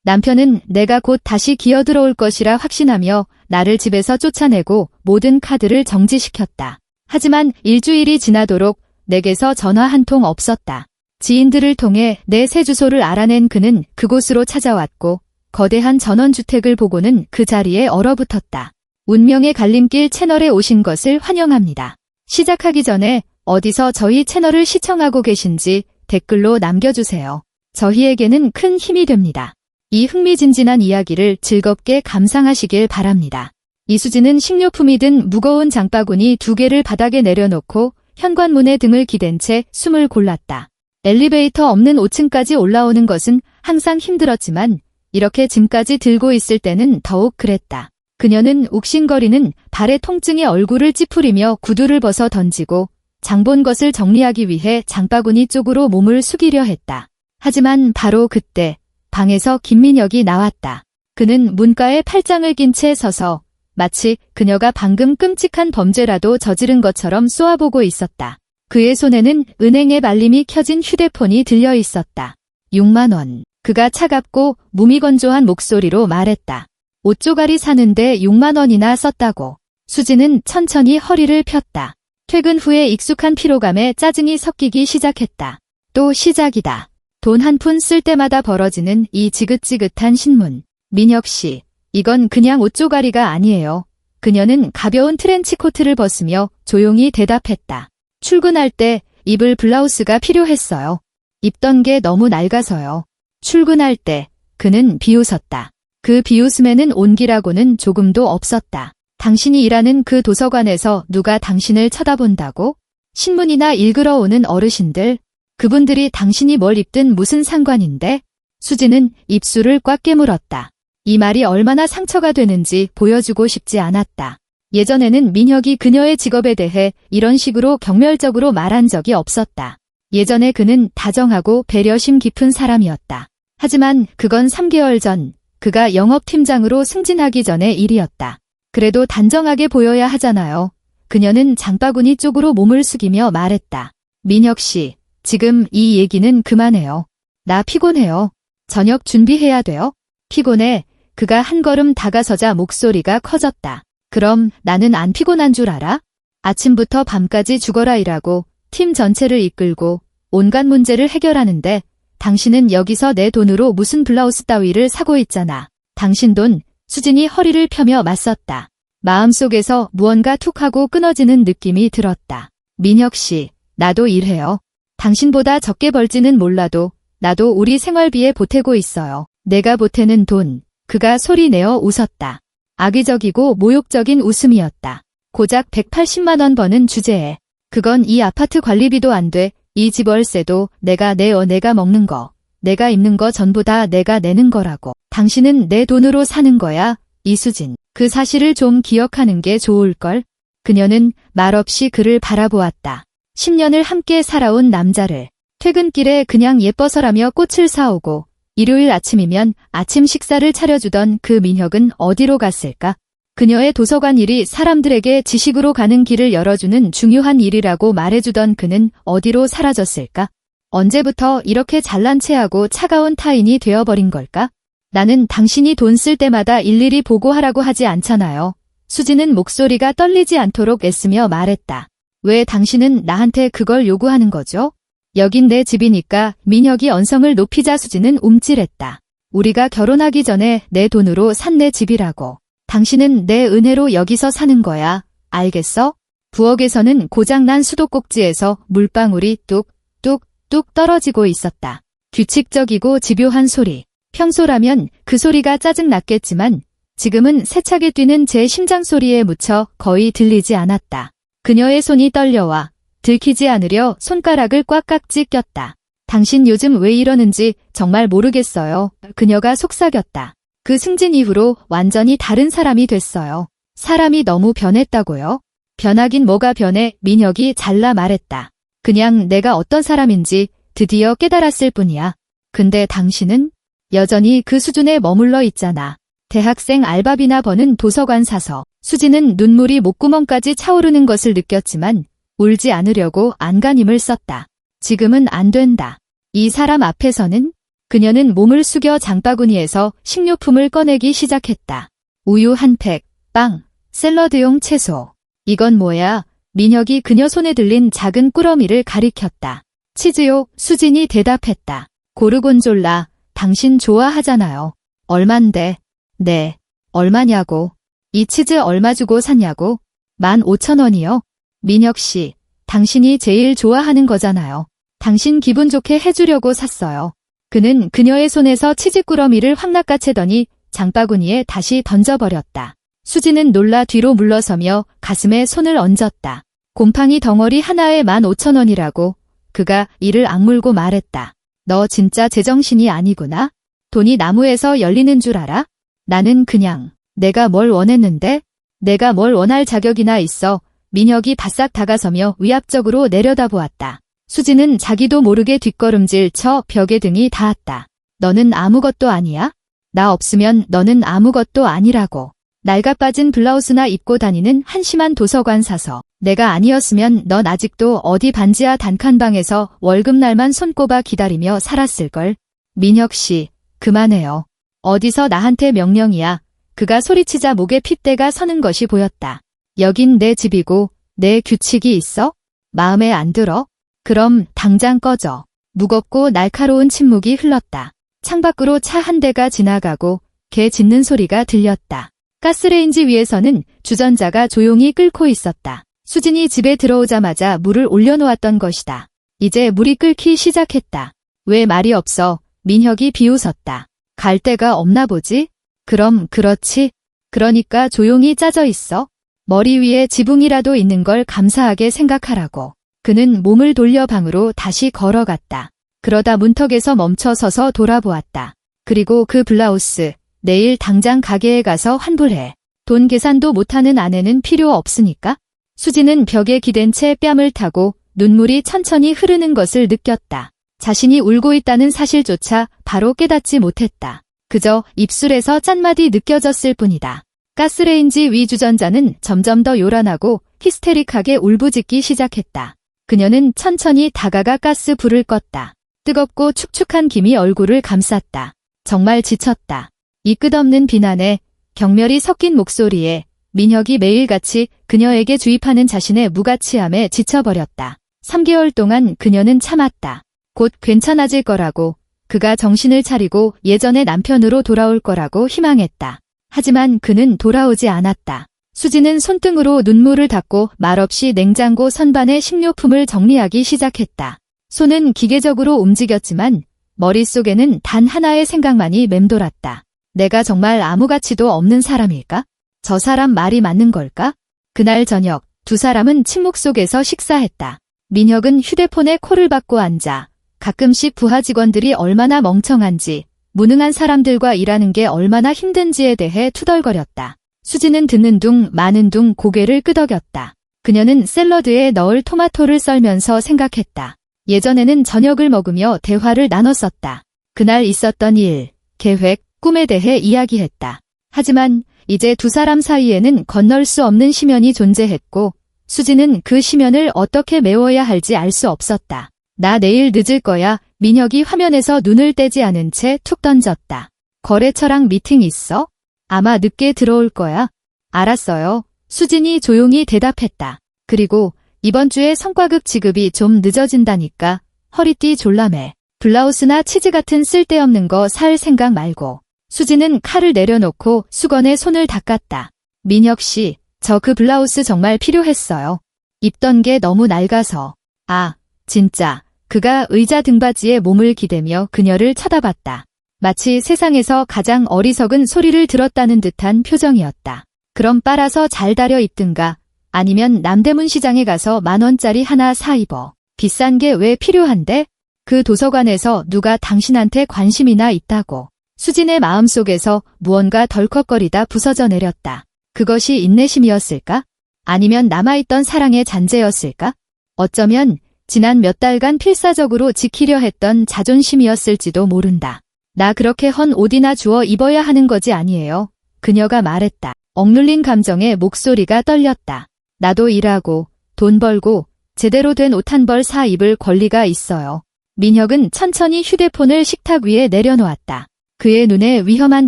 남편은 내가 곧 다시 기어들어올 것이라 확신하며 나를 집에서 쫓아내고 모든 카드를 정지시켰다. 하지만 일주일이 지나도록 내게서 전화 한 통 없었다. 지인들을 통해 내 새 주소를 알아낸 그는 그곳으로 찾아왔고 거대한 전원주택을 보고는 그 자리에 얼어붙었다. 운명의 갈림길 채널에 오신 것을 환영합니다. 시작하기 전에 어디서 저희 채널을 시청하고 계신지 댓글로 남겨주세요. 저희에게는 큰 힘이 됩니다. 이 흥미진진한 이야기를 즐겁게 감상하시길 바랍니다. 이수진은 식료품이 든 무거운 장바구니 2개를 바닥에 내려놓고 현관문에 등을 기댄 채 숨을 골랐다. 엘리베이터 없는 5층까지 올라오는 것은 항상 힘들었지만 이렇게 짐까지 들고 있을 때는 더욱 그랬다. 그녀는 욱신거리는 발의 통증에 얼굴을 찌푸리며 구두를 벗어 던지고 장본 것을 정리하기 위해 장바구니 쪽으로 몸을 숙이려 했다. 하지만 바로 그때 방에서 김민혁이 나왔다. 그는 문가에 팔짱을 낀 채 서서 마치 그녀가 방금 끔찍한 범죄라도 저지른 것처럼 쏘아보고 있었다. 그의 손에는 은행의 알림이 켜진 휴대폰이 들려 있었다. 6만 원. 그가 차갑고 무미건조한 목소리로 말했다. 옷조가리 사는데 6만 원이나 썼다고. 수진은 천천히 허리를 폈다. 퇴근 후에 익숙한 피로감에 짜증이 섞이기 시작했다. 또 시작이다. 돈 한 푼 쓸 때마다 벌어지는 이 지긋지긋한 신문. 민혁 씨, 이건 그냥 옷조가리가 아니에요. 그녀는 가벼운 트렌치코트를 벗으며 조용히 대답했다. 출근할 때 입을 블라우스가 필요했어요. 입던 게 너무 낡아서요. 출근할 때 그는 비웃었다. 그 비웃음에는 온기라고는 조금도 없었다. 당신이 일하는 그 도서관에서 누가 당신을 쳐다본다고? 신문이나 읽으러 오는 어르신들, 그분들이 당신이 뭘 입든 무슨 상관인데? 수지는 입술을 꽉 깨물었다. 이 말이 얼마나 상처가 되는지 보여주고 싶지 않았다. 예전에는 민혁이 그녀의 직업에 대해 이런 식으로 경멸적으로 말한 적이 없었다. 예전에 그는 다정하고 배려심 깊은 사람이었다. 하지만 그건 3개월 전, 그가 영업팀장으로 승진하기 전의 일이었다. 그래도 단정하게 보여야 하잖아요. 그녀는 장바구니 쪽으로 몸을 숙이며 말했다. 민혁 씨, 지금 이 얘기는 그만해요. 나 피곤해요. 저녁 준비해야 돼요. 피곤해. 그가 한 걸음 다가서자 목소리가 커졌다. 그럼 나는 안 피곤한 줄 알아? 아침부터 밤까지 죽어라 일하고 팀 전체를 이끌고 온갖 문제를 해결하는데 당신은 여기서 내 돈으로 무슨 블라우스 따위를 사고 있잖아. 당신 돈. 수진이 허리를 펴며 맞섰다. 마음속에서 무언가 툭 하고 끊어지는 느낌이 들었다. 민혁 씨, 나도 일해요. 당신보다 적게 벌지는 몰라도 나도 우리 생활비에 보태고 있어요. 내가 보태는 돈. 그가 소리내어 웃었다. 악의적이고 모욕적인 웃음이었다. 고작 180만 원 버는 주제에. 그건 이 아파트 관리비도 안 돼. 이 집 월세도 내가 내어 내가 먹는 거. 내가 입는 거 전부 다 내가 내는 거라고. 당신은 내 돈으로 사는 거야, 이수진. 그 사실을 좀 기억하는 게 좋을걸. 그녀는 말없이 그를 바라보았다. 10년을 함께 살아온 남자를. 퇴근길에 그냥 예뻐서라며 꽃을 사오고 일요일 아침이면 아침 식사를 차려주던 그 민혁은 어디로 갔을까? 그녀의 도서관 일이 사람들에게 지식으로 가는 길을 열어주는 중요한 일이라고 말해주던 그는 어디로 사라졌을까? 언제부터 이렇게 잘난 체하고 차가운 타인이 되어버린 걸까? 나는 당신이 돈 쓸 때마다 일일이 보고하라고 하지 않잖아요. 수지는 목소리가 떨리지 않도록 애쓰며 말했다. 왜 당신은 나한테 그걸 요구하는 거죠? 여긴 내 집이니까. 민혁이 언성을 높이자 수지는 움찔했다. 우리가 결혼하기 전에 내 돈으로 산 내 집이라고. 당신은 내 은혜로 여기서 사는 거야. 알겠어? 부엌에서는 고장난 수도꼭지에서 물방울이 뚝뚝뚝 떨어지고 있었다. 규칙적이고 집요한 소리. 평소라면 그 소리가 짜증났겠지만 지금은 세차게 뛰는 제 심장 소리에 묻혀 거의 들리지 않았다. 그녀의 손이 떨려와 들키지 않으려 손가락을 꽉꽉 찢겼다. 당신 요즘 왜 이러는지 정말 모르겠어요. 그녀가 속삭였다. 그 승진 이후로 완전히 다른 사람이 됐어요. 사람이 너무 변했다고요? 변하긴 뭐가 변해. 민혁이 잘라 말했다. 그냥 내가 어떤 사람인지 드디어 깨달았을 뿐이야. 근데 당신은 여전히 그 수준에 머물러 있잖아. 대학생 알바비나 버는 도서관 사서. 수지는 눈물이 목구멍까지 차오르는 것을 느꼈지만 울지 않으려고 안간힘을 썼다. 지금은 안 된다. 이 사람 앞에서는. 그녀는 몸을 숙여 장바구니에서 식료품을 꺼내기 시작했다. 우유 한 팩, 빵, 샐러드용 채소. 이건 뭐야? 민혁이 그녀 손에 들린 작은 꾸러미를 가리켰다. 치즈요, 수진이 대답했다. 고르곤졸라, 당신 좋아하잖아요. 얼만데? 네, 얼마냐고. 이 치즈 얼마 주고 샀냐고? 15,000원이요? 민혁 씨, 당신이 제일 좋아하는 거잖아요. 당신 기분 좋게 해주려고 샀어요. 그는 그녀의 손에서 치즈꾸러미를 확 낚아채더니 장바구니에 다시 던져버렸다. 수지는 놀라 뒤로 물러서며 가슴에 손을 얹었다. 곰팡이 덩어리 하나에 15,000원이라고. 그가 이를 악물고 말했다. 너 진짜 제정신이 아니구나? 돈이 나무에서 열리는 줄 알아? 나는 그냥 내가 뭘 원했는데? 내가 뭘 원할 자격이나 있어. 민혁이 바싹 다가서며 위압적으로 내려다보았다. 수지는 자기도 모르게 뒷걸음질 쳐 벽에 등이 닿았다. 너는 아무것도 아니야? 나 없으면 너는 아무것도 아니라고. 낡아빠진 블라우스나 입고 다니는 한심한 도서관 사서. 내가 아니었으면 넌 아직도 어디 반지하 단칸방에서 월급날만 손꼽아 기다리며 살았을걸. 민혁 씨, 그만해요. 어디서 나한테 명령이야. 그가 소리치자 목에 핏대가 서는 것이 보였다. 여긴 내 집이고 내 규칙이 있어? 마음에 안 들어? 그럼 당장 꺼져. 무겁고 날카로운 침묵이 흘렀다. 창밖으로 차 한 대가 지나가고 개 짖는 소리가 들렸다. 가스레인지 위에서는 주전자가 조용히 끓고 있었다. 수진이 집에 들어오자마자 물을 올려놓았던 것이다. 이제 물이 끓기 시작했다. 왜 말이 없어? 민혁이 비웃었다. 갈 데가 없나 보지? 그럼 그렇지. 그러니까 조용히 짜져 있어. 머리 위에 지붕이라도 있는 걸 감사하게 생각하라고. 그는 몸을 돌려 방으로 다시 걸어갔다. 그러다 문턱에서 멈춰 서서 돌아보았다. 그리고 그 블라우스, 내일 당장 가게에 가서 환불해. 돈 계산도 못하는 아내는 필요 없으니까. 수지는 벽에 기댄 채 뺨을 타고 눈물이 천천히 흐르는 것을 느꼈다. 자신이 울고 있다는 사실조차 바로 깨닫지 못했다. 그저 입술에서 짠맛이 느껴졌을 뿐이다. 가스레인지 위 주전자는 점점 더 요란하고 히스테릭하게 울부짖기 시작했다. 그녀는 천천히 다가가 가스 불을 껐다. 뜨겁고 축축한 김이 얼굴을 감쌌다. 정말 지쳤다. 이 끝없는 비난에 경멸이 섞인 목소리에 민혁이 매일같이 그녀에게 주입하는 자신의 무가치함에 지쳐버렸다. 3개월 동안 그녀는 참았다. 곧 괜찮아질 거라고, 그가 정신을 차리고 예전의 남편으로 돌아올 거라고 희망했다. 하지만 그는 돌아오지 않았다. 수지는 손등으로 눈물을 닦고 말없이 냉장고 선반에 식료품을 정리하기 시작했다. 손은 기계적으로 움직였지만 머릿속에는 단 하나의 생각만이 맴돌았다. 내가 정말 아무 가치도 없는 사람일까? 저 사람 말이 맞는 걸까? 그날 저녁 두 사람은 침묵 속에서 식사했다. 민혁은 휴대폰에 콜을 받고 앉아 가끔씩 부하 직원들이 얼마나 멍청한지, 무능한 사람들과 일하는 게 얼마나 힘든지에 대해 투덜거렸다. 수지는 듣는 둥 마는 둥 고개를 끄덕였다. 그녀는 샐러드에 넣을 토마토를 썰면서 생각했다. 예전에는 저녁을 먹으며 대화를 나눴었다. 그날 있었던 일, 계획, 꿈에 대해 이야기했다. 하지만 이제 두 사람 사이에는 건널 수 없는 심연이 존재했고 수지는 그 심연을 어떻게 메워야 할지 알 수 없었다. 나 내일 늦을 거야. 민혁이 화면에서 눈을 떼지 않은 채 툭 던졌다. 거래처랑 미팅 있어? 아마 늦게 들어올 거야. 알았어요. 수진이 조용히 대답했다. 그리고 이번 주에 성과급 지급이 좀 늦어진다니까. 허리띠 졸라매. 블라우스나 치즈 같은 쓸데없는 거 살 생각 말고. 수지는 칼을 내려놓고 수건에 손을 닦았다. 민혁 씨, 저 그 블라우스 정말 필요했어요. 입던 게 너무 낡아서. 아, 진짜. 그가 의자 등받이에 몸을 기대며 그녀를 쳐다봤다. 마치 세상에서 가장 어리석은 소리를 들었다는 듯한 표정이었다. 그럼 빨아서 잘 다려 입든가. 아니면 남대문 시장에 가서 10,000원짜리 하나 사 입어. 비싼 게 왜 필요한데? 그 도서관에서 누가 당신한테 관심이나 있다고. 수진의 마음속에서 무언가 덜컥거리다 부서져 내렸다. 그것이 인내심이었을까? 아니면 남아있던 사랑의 잔재였을까? 어쩌면 지난 몇 달간 필사적으로 지키려 했던 자존심이었을지도 모른다. 나 그렇게 헌 옷이나 주워 입어야 하는 거지 아니에요. 그녀가 말했다. 억눌린 감정에 목소리가 떨렸다. 나도 일하고 돈 벌고 제대로 된 옷 한 벌 사 입을 권리가 있어요. 민혁은 천천히 휴대폰을 식탁 위에 내려놓았다. 그의 눈에 위험한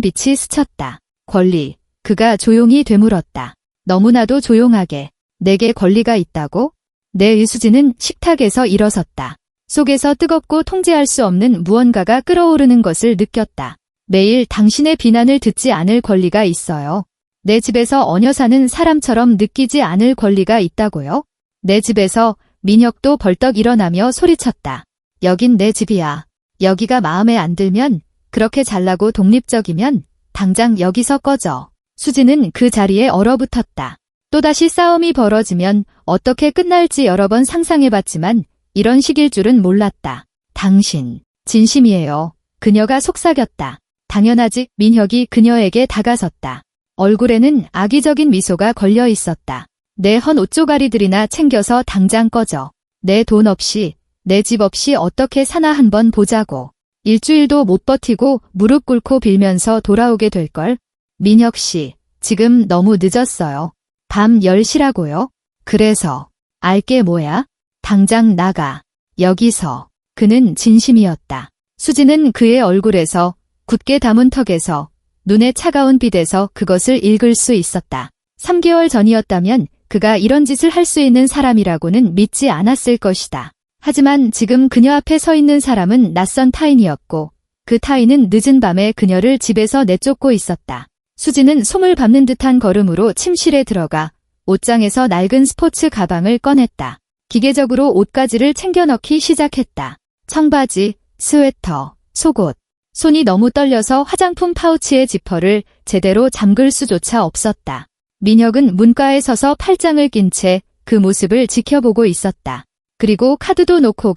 빛이 스쳤다. 권리. 그가 조용히 되물었다. 너무나도 조용하게. 내게 권리가 있다고? 내 의수지는 식탁에서 일어섰다. 속에서 뜨겁고 통제할 수 없는 무언가가 끓어오르는 것을 느꼈다. 매일 당신의 비난을 듣지 않을 권리가 있어요. 내 집에서 얹혀 사는 사람처럼 느끼지 않을 권리가 있다고요? 내 집에서. 민혁도 벌떡 일어나며 소리쳤다. 여긴 내 집이야. 여기가 마음에 안 들면, 그렇게 잘나고 독립적이면 당장 여기서 꺼져. 수지는 그 자리에 얼어붙었다. 또다시 싸움이 벌어지면 어떻게 끝날지 여러 번 상상해봤지만 이런 식일 줄은 몰랐다. 당신, 진심이에요. 그녀가 속삭였다. 당연하지. 민혁이 그녀에게 다가섰다. 얼굴에는 악의적인 미소가 걸려 있었다. 내 헌 옷조가리들이나 챙겨서 당장 꺼져. 내 돈 없이, 내 집 없이 어떻게 사나 한번 보자고. 일주일도 못 버티고 무릎 꿇고 빌면서 돌아오게 될걸. 민혁 씨, 지금 너무 늦었어요. 밤 10시라고요? 그래서, 알게 뭐야? 당장 나가. 여기서. 그는 진심이었다. 수지는 그의 얼굴에서, 굳게 담은 턱에서, 눈에 차가운 빛에서 그것을 읽을 수 있었다. 3개월 전이었다면 그가 이런 짓을 할 수 있는 사람이라고는 믿지 않았을 것이다. 하지만 지금 그녀 앞에 서 있는 사람은 낯선 타인이었고 그 타인은 늦은 밤에 그녀를 집에서 내쫓고 있었다. 수지는 솜을 밟는 듯한 걸음으로 침실에 들어가 옷장에서 낡은 스포츠 가방을 꺼냈다. 기계적으로 옷가지를 챙겨 넣기 시작했다. 청바지, 스웨터, 속옷. 손이 너무 떨려서 화장품 파우치의 지퍼를 제대로 잠글 수조차 없었다. 민혁은 문가에 서서 팔짱을 낀 채 그 모습을 지켜보고 있었다. 그리고 카드도 놓고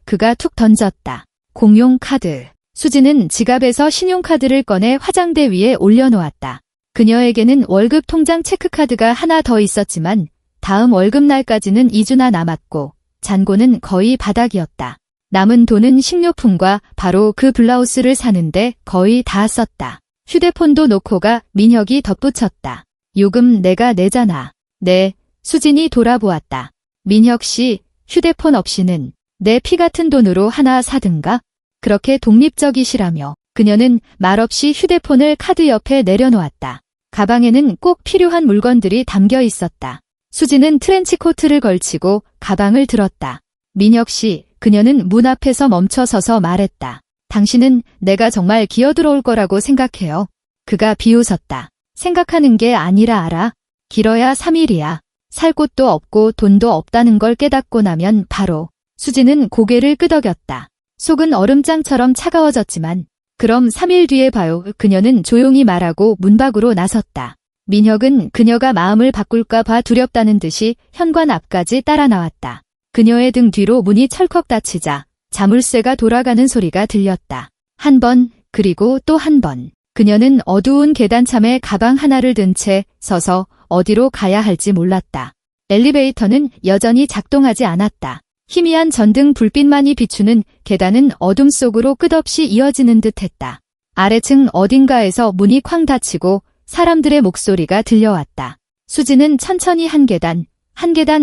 그가 툭 던졌다. 공용 카드. 수지는 지갑에서 신용카드를 꺼내 화장대 위에 올려놓았다. 그녀에게는 월급 통장 체크카드가 하나 더 있었지만 다음 월급날까지는 2주나 남았고 잔고는 거의 바닥이었다. 남은 돈은 식료품과 바로 그 블라우스를 사는데 거의 다 썼다. 휴대폰도 놓고 민혁이 덧붙였다. 요금 내가 내잖아. 네. 수진이 돌아보았다. 민혁 씨, 휴대폰 없이는 내 피 같은 돈으로 하나 사든가? 그렇게 독립적이시라며. 그녀는 말없이 휴대폰을 카드 옆에 내려놓았다. 가방에는 꼭 필요한 물건들이 담겨 있었다. 수지는 트렌치코트를 걸치고 가방을 들었다. 민혁 씨, 그녀는 문 앞에서 멈춰서서 말했다. 당신은 내가 정말 기어들어올 거라고 생각해요. 그가 비웃었다. 생각하는 게 아니라 알아. 길어야 3일이야. 살 곳도 없고 돈도 없다는 걸 깨닫고 나면 바로. 수지는 고개를 끄덕였다. 속은 얼음장처럼 차가워졌지만 그럼 3일 뒤에 봐요. 그녀는 조용히 말하고 문 밖으로 나섰다. 민혁은 그녀가 마음을 바꿀까 봐 두렵다는 듯이 현관 앞까지 따라 나왔다. 그녀의 등 뒤로 문이 철컥 닫히자 자물쇠가 돌아가는 소리가 들렸다. 한 번, 그리고 또 한 번. 그녀는 어두운 계단참에 가방 하나를 든 채 서서 어디로 가야 할지 몰랐다. 엘리베이터는 여전히 작동하지 않았다. 희미한 전등 불빛만이 비추는 계단은 어둠 속으로 끝없이 이어지는 듯했다. 아래층 어딘가에서 문이 쾅 닫히고 사람들의 목소리가 들려왔다. 수지는 천천히 한 계단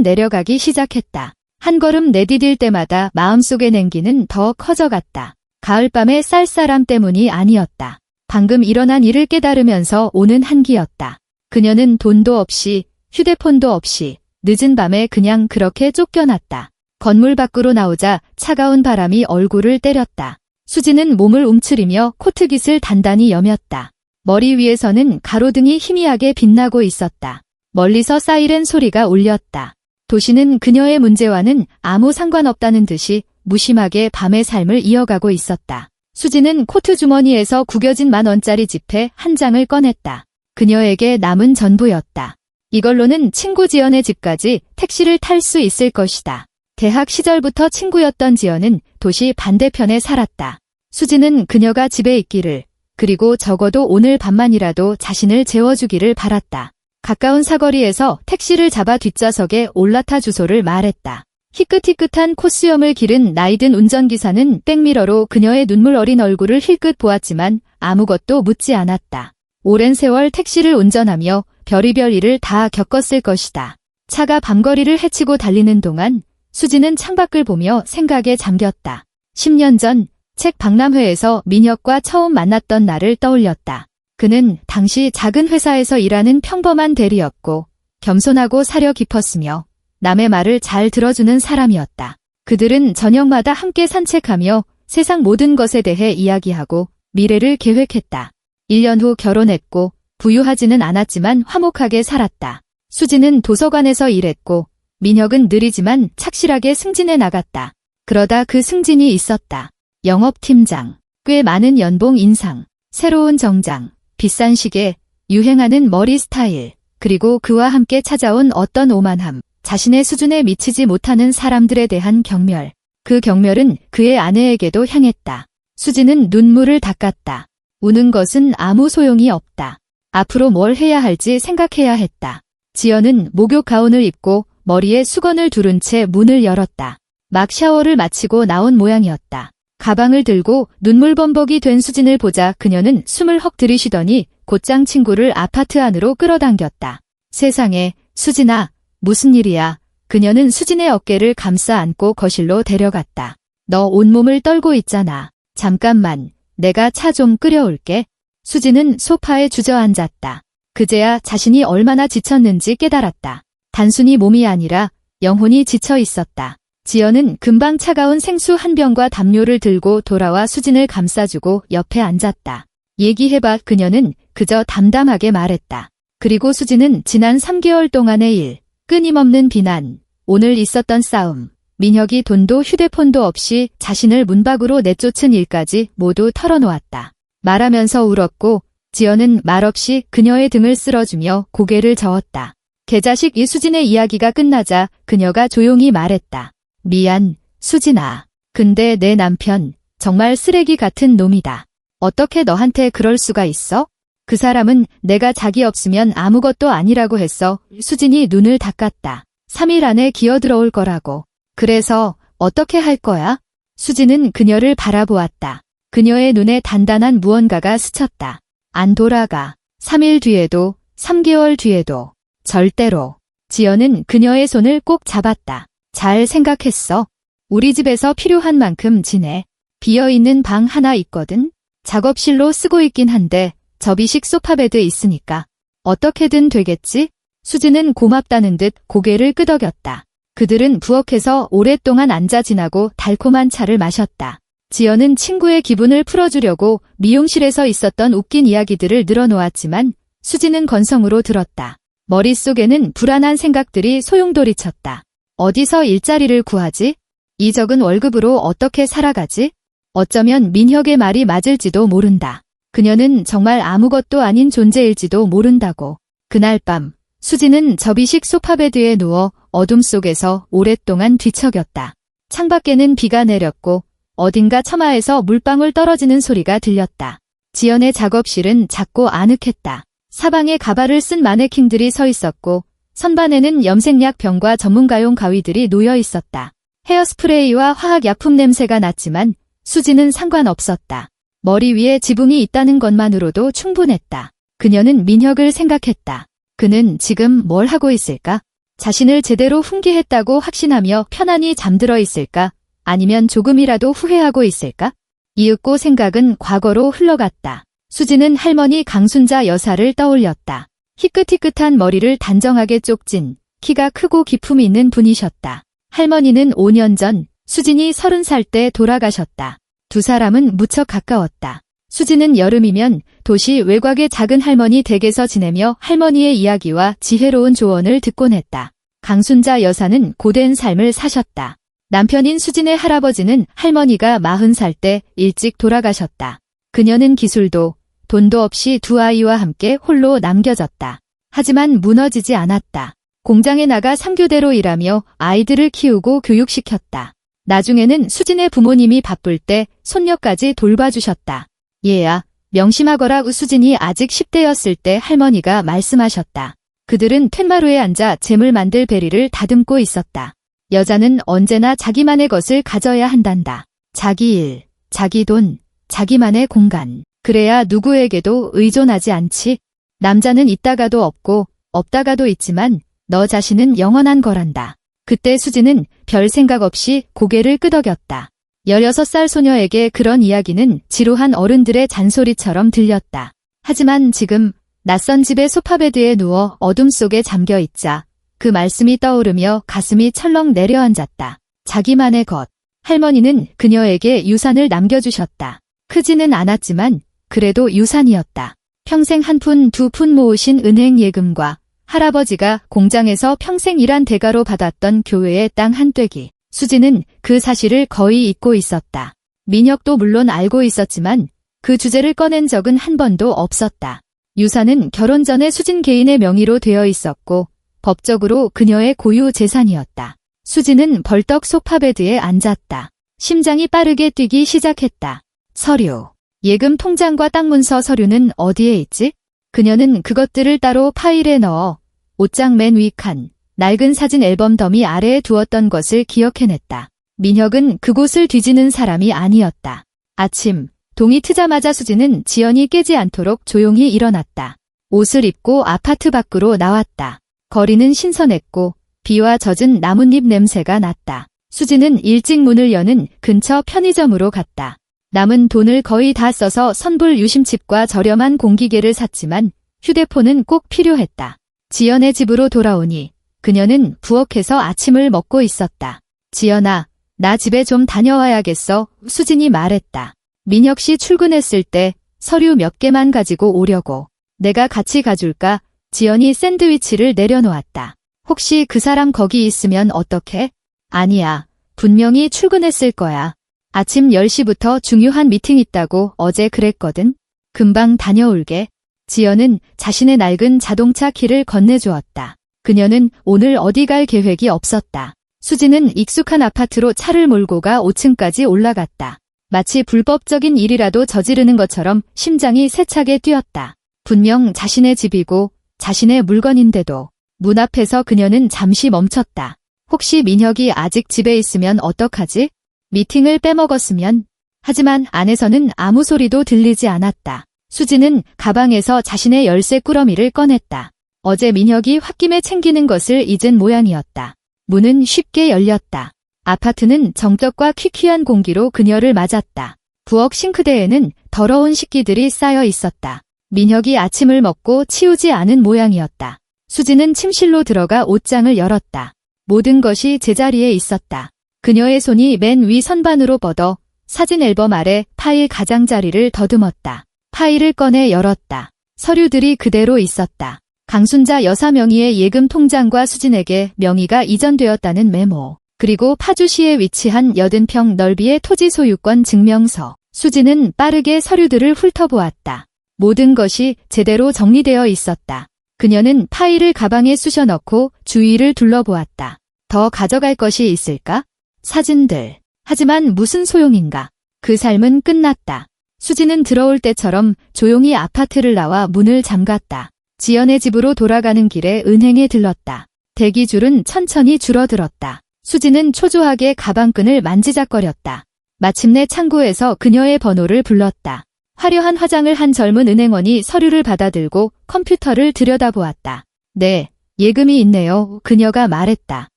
내려가기 시작했다. 한 걸음 내디딜 때마다 마음속의 냉기는 더 커져갔다. 가을밤의 쌀쌀함 때문이 아니었다. 방금 일어난 일을 깨달으면서 오는 한기였다. 그녀는 돈도 없이 휴대폰도 없이 늦은 밤에 그냥 그렇게 쫓겨났다. 건물 밖으로 나오자 차가운 바람이 얼굴을 때렸다. 수지는 몸을 움츠리며 코트깃을 단단히 여몄다. 머리 위에서는 가로등이 희미하게 빛나고 있었다. 멀리서 사이렌 소리가 울렸다. 도시는 그녀의 문제와는 아무 상관없다는 듯이 무심하게 밤의 삶을 이어가고 있었다. 수지는 코트 주머니에서 구겨진 10,000원짜리 지폐 한 장을 꺼냈다. 그녀에게 남은 전부였다. 이걸로는 친구 지연의 집까지 택시를 탈 수 있을 것이다. 대학 시절부터 친구였던 지연은 도시 반대편에 살았다. 수지는 그녀가 집에 있기를, 그리고 적어도 오늘 밤만이라도 자신을 재워주기를 바랐다. 가까운 사거리에서 택시를 잡아 뒷좌석에 올라타 주소를 말했다. 희끗희끗한 콧수염을 기른 나이든 운전기사는 백미러로 그녀의 눈물 어린 얼굴을 힐끗 보았지만 아무것도 묻지 않았다. 오랜 세월 택시를 운전하며 별의별 일을 다 겪었을 것이다. 차가 밤거리를 헤치고 달리는 동안 수지는 창밖을 보며 생각에 잠겼다. 10년 전 책 박람회에서 민혁과 처음 만났던 날을 떠올렸다. 그는 당시 작은 회사에서 일하는 평범한 대리였고 겸손하고 사려 깊었으며 남의 말을 잘 들어주는 사람이었다. 그들은 저녁마다 함께 산책하며 세상 모든 것에 대해 이야기하고 미래를 계획했다. 1년 후 결혼했고 부유하지는 않았지만 화목하게 살았다. 수지는 도서관에서 일했고 민혁은 느리지만 착실하게 승진해 나갔다. 그러다 그 승진이 있었다. 영업팀장, 꽤 많은 연봉 인상, 새로운 정장, 비싼 시계, 유행하는 머리 스타일, 그리고 그와 함께 찾아온 어떤 오만함, 자신의 수준에 미치지 못하는 사람들에 대한 경멸. 그 경멸은 그의 아내에게도 향했다. 수지는 눈물을 닦았다. 우는 것은 아무 소용이 없다. 앞으로 뭘 해야 할지 생각해야 했다. 지연은 목욕 가운을 입고 머리에 수건을 두른 채 문을 열었다. 막 샤워를 마치고 나온 모양이었다. 가방을 들고 눈물범벅이 된 수진을 보자 그녀는 숨을 헉 들이쉬더니 곧장 친구를 아파트 안으로 끌어당겼다. 세상에, 수진아, 무슨 일이야? 그녀는 수진의 어깨를 감싸 안고 거실로 데려갔다. 너 온몸을 떨고 있잖아. 잠깐만, 내가 차 좀 끓여올게. 수진은 소파에 주저앉았다. 그제야 자신이 얼마나 지쳤는지 깨달았다. 단순히 몸이 아니라 영혼이 지쳐 있었다. 지연은 금방 차가운 생수 한 병과 담요를 들고 돌아와 수진을 감싸주고 옆에 앉았다. 얘기해봐. 그녀는 그저 담담하게 말했다. 그리고 수진은 지난 3개월 동안의 일, 끊임없는 비난, 오늘 있었던 싸움, 민혁이 돈도 휴대폰도 없이 자신을 문 밖으로 내쫓은 일까지 모두 털어놓았다. 말하면서 울었고 지연은 말없이 그녀의 등을 쓸어주며 고개를 저었다. 개자식 이수진의 이야기가 끝나자 그녀가 조용히 말했다. 미안, 수진아. 근데 내 남편 정말 쓰레기 같은 놈이다. 어떻게 너한테 그럴 수가 있어? 그 사람은 내가 자기 없으면 아무것도 아니라고 했어. 수진이 눈을 닦았다. 3일 안에 기어들어올 거라고. 그래서 어떻게 할 거야? 수진은 그녀를 바라보았다. 그녀의 눈에 단단한 무언가가 스쳤다. 안 돌아가. 3일 뒤에도, 3개월 뒤에도. 절대로. 지연은 그녀의 손을 꼭 잡았다. 잘 생각했어. 우리 집에서 필요한 만큼 지내. 비어있는 방 하나 있거든. 작업실로 쓰고 있긴 한데 접이식 소파베드 있으니까 어떻게든 되겠지? 수지는 고맙다는 듯 고개를 끄덕였다. 그들은 부엌에서 오랫동안 앉아 지나고 달콤한 차를 마셨다. 지연은 친구의 기분을 풀어주려고 미용실에서 있었던 웃긴 이야기들을 늘어놓았지만 수지는 건성으로 들었다. 머릿속에는 불안한 생각들이 소용돌이쳤다. 어디서 일자리를 구하지? 이 적은 월급으로 어떻게 살아가지? 어쩌면 민혁의 말이 맞을지도 모른다. 그녀는 정말 아무것도 아닌 존재일지도 모른다고. 그날 밤 수지는 접이식 소파베드에 누워 어둠 속에서 오랫동안 뒤척였다. 창밖에는 비가 내렸고 어딘가 처마에서 물방울 떨어지는 소리가 들렸다. 지연의 작업실은 작고 아늑했다. 사방에 가발을 쓴 마네킹들이 서 있었고 선반에는 염색약 병과 전문가용 가위들이 놓여 있었다. 헤어스프레이와 화학약품 냄새가 났지만 수지는 상관없었다. 머리 위에 지붕이 있다는 것만으로도 충분했다. 그녀는 민혁을 생각했다. 그는 지금 뭘 하고 있을까? 자신을 제대로 훈계했다고 확신하며 편안히 잠들어 있을까? 아니면 조금이라도 후회하고 있을까? 이윽고 생각은 과거로 흘러갔다. 수지는 할머니 강순자 여사를 떠올렸다. 희끗희끗한 머리를 단정하게 쪽진 키가 크고 기품이 있는 분이셨다. 할머니는 5년 전 수진이 30살 때 돌아가셨다. 두 사람은 무척 가까웠다. 수지는 여름이면 도시 외곽의 작은 할머니 댁에서 지내며 할머니의 이야기와 지혜로운 조언을 듣곤 했다. 강순자 여사는 고된 삶을 사셨다. 남편인 수진의 할아버지는 할머니가 40살 때 일찍 돌아가셨다. 그녀는 기술도 돈도 없이 두 아이와 함께 홀로 남겨졌다. 하지만 무너지지 않았다. 공장에 나가 3교대로 일하며 아이들을 키우고 교육시켰다. 나중에는 수진의 부모님이 바쁠 때 손녀까지 돌봐주셨다. 얘야, 명심하거라. 수진이 아직 10대였을 때 할머니가 말씀하셨다. 그들은 툇마루에 앉아 잼을 만들 베리를 다듬고 있었다. 여자는 언제나 자기만의 것을 가져야 한단다. 자기 일, 자기 돈, 자기만의 공간. 그래야 누구에게도 의존하지 않지. 남자는 있다가도 없고 없다가도 있지만 너 자신은 영원한 거란다. 그때 수지는 별 생각 없이 고개를 끄덕였다. 16살 소녀에게 그런 이야기는 지루한 어른들의 잔소리처럼 들렸다. 하지만 지금 낯선 집의 소파베드에 누워 어둠 속에 잠겨 있자 그 말씀이 떠오르며 가슴이 철렁 내려앉았다. 자기만의 것. 할머니는 그녀에게 유산을 남겨주셨다. 크지는 않았지만 그래도 유산이었다. 평생 한 푼, 두 푼 모으신 은행 예금과 할아버지가 공장에서 평생 일한 대가로 받았던 교회의 땅 한 떼기. 수지는 그 사실을 거의 잊고 있었다. 민혁도 물론 알고 있었지만 그 주제를 꺼낸 적은 한 번도 없었다. 유산은 결혼 전에 수진 개인의 명의로 되어 있었고 법적으로 그녀의 고유 재산이었다. 수지는 벌떡 소파베드에 앉았다. 심장이 빠르게 뛰기 시작했다. 서류. 예금 통장과 땅 문서 서류는 어디에 있지? 그녀는 그것들을 따로 파일에 넣어 옷장 맨 위 칸, 낡은 사진 앨범 더미 아래에 두었던 것을 기억해냈다. 민혁은 그곳을 뒤지는 사람이 아니었다. 아침, 동이 트자마자 수지는 지연이 깨지 않도록 조용히 일어났다. 옷을 입고 아파트 밖으로 나왔다. 거리는 신선했고 비와 젖은 나뭇잎 냄새가 났다. 수지는 일찍 문을 여는 근처 편의점으로 갔다. 남은 돈을 거의 다 써서 선불 유심칩과 저렴한 공기계를 샀지만 휴대폰은 꼭 필요했다. 지연의 집으로 돌아오니 그녀는 부엌에서 아침을 먹고 있었다. 지연아, 나 집에 좀 다녀와야겠어. 수진이 말했다. 민혁 씨 출근했을 때 서류 몇 개만 가지고 오려고. 내가 같이 가줄까? 지연이 샌드위치를 내려놓았다. 혹시 그 사람 거기 있으면 어떡해? 아니야. 분명히 출근했을 거야. 아침 10시부터 중요한 미팅 있다고 어제 그랬거든. 금방 다녀올게. 지연은 자신의 낡은 자동차 키를 건네주었다. 그녀는 오늘 어디 갈 계획이 없었다. 수지는 익숙한 아파트로 차를 몰고 가 5층까지 올라갔다. 마치 불법적인 일이라도 저지르는 것처럼 심장이 세차게 뛰었다. 분명 자신의 집이고 자신의 물건인데도 문 앞에서 그녀는 잠시 멈췄다. 혹시 민혁이 아직 집에 있으면 어떡하지? 미팅을 빼먹었으면. 하지만 안에서는 아무 소리도 들리지 않았다. 수지는 가방에서 자신의 열쇠 꾸러미를 꺼냈다. 어제 민혁이 홧김에 챙기는 것을 잊은 모양이었다. 문은 쉽게 열렸다. 아파트는 정적과 퀴퀴한 공기로 그녀를 맞았다. 부엌 싱크대에는 더러운 식기들이 쌓여 있었다. 민혁이 아침을 먹고 치우지 않은 모양이었다. 수지는 침실로 들어가 옷장을 열었다. 모든 것이 제자리에 있었다. 그녀의 손이 맨 위 선반으로 뻗어 사진 앨범 아래 파일 가장자리를 더듬었다. 파일을 꺼내 열었다. 서류들이 그대로 있었다. 강순자 여사 명의의 예금 통장과 수진에게 명의가 이전되었다는 메모, 그리고 파주시에 위치한 80평 넓이의 토지 소유권 증명서. 수지는 빠르게 서류들을 훑어보았다. 모든 것이 제대로 정리되어 있었다. 그녀는 파일을 가방에 쑤셔 넣고 주위를 둘러보았다. 더 가져갈 것이 있을까? 사진들. 하지만 무슨 소용인가? 그 삶은 끝났다. 수지는 들어올 때처럼 조용히 아파트를 나와 문을 잠갔다. 지연의 집으로 돌아가는 길에 은행에 들렀다. 대기줄은 천천히 줄어들었다. 수지는 초조하게 가방끈을 만지작거렸다. 마침내 창구에서 그녀의 번호를 불렀다. 화려한 화장을 한 젊은 은행원이 서류를 받아들고 컴퓨터를 들여다보았다. 네, 예금이 있네요. 그녀가 말했다.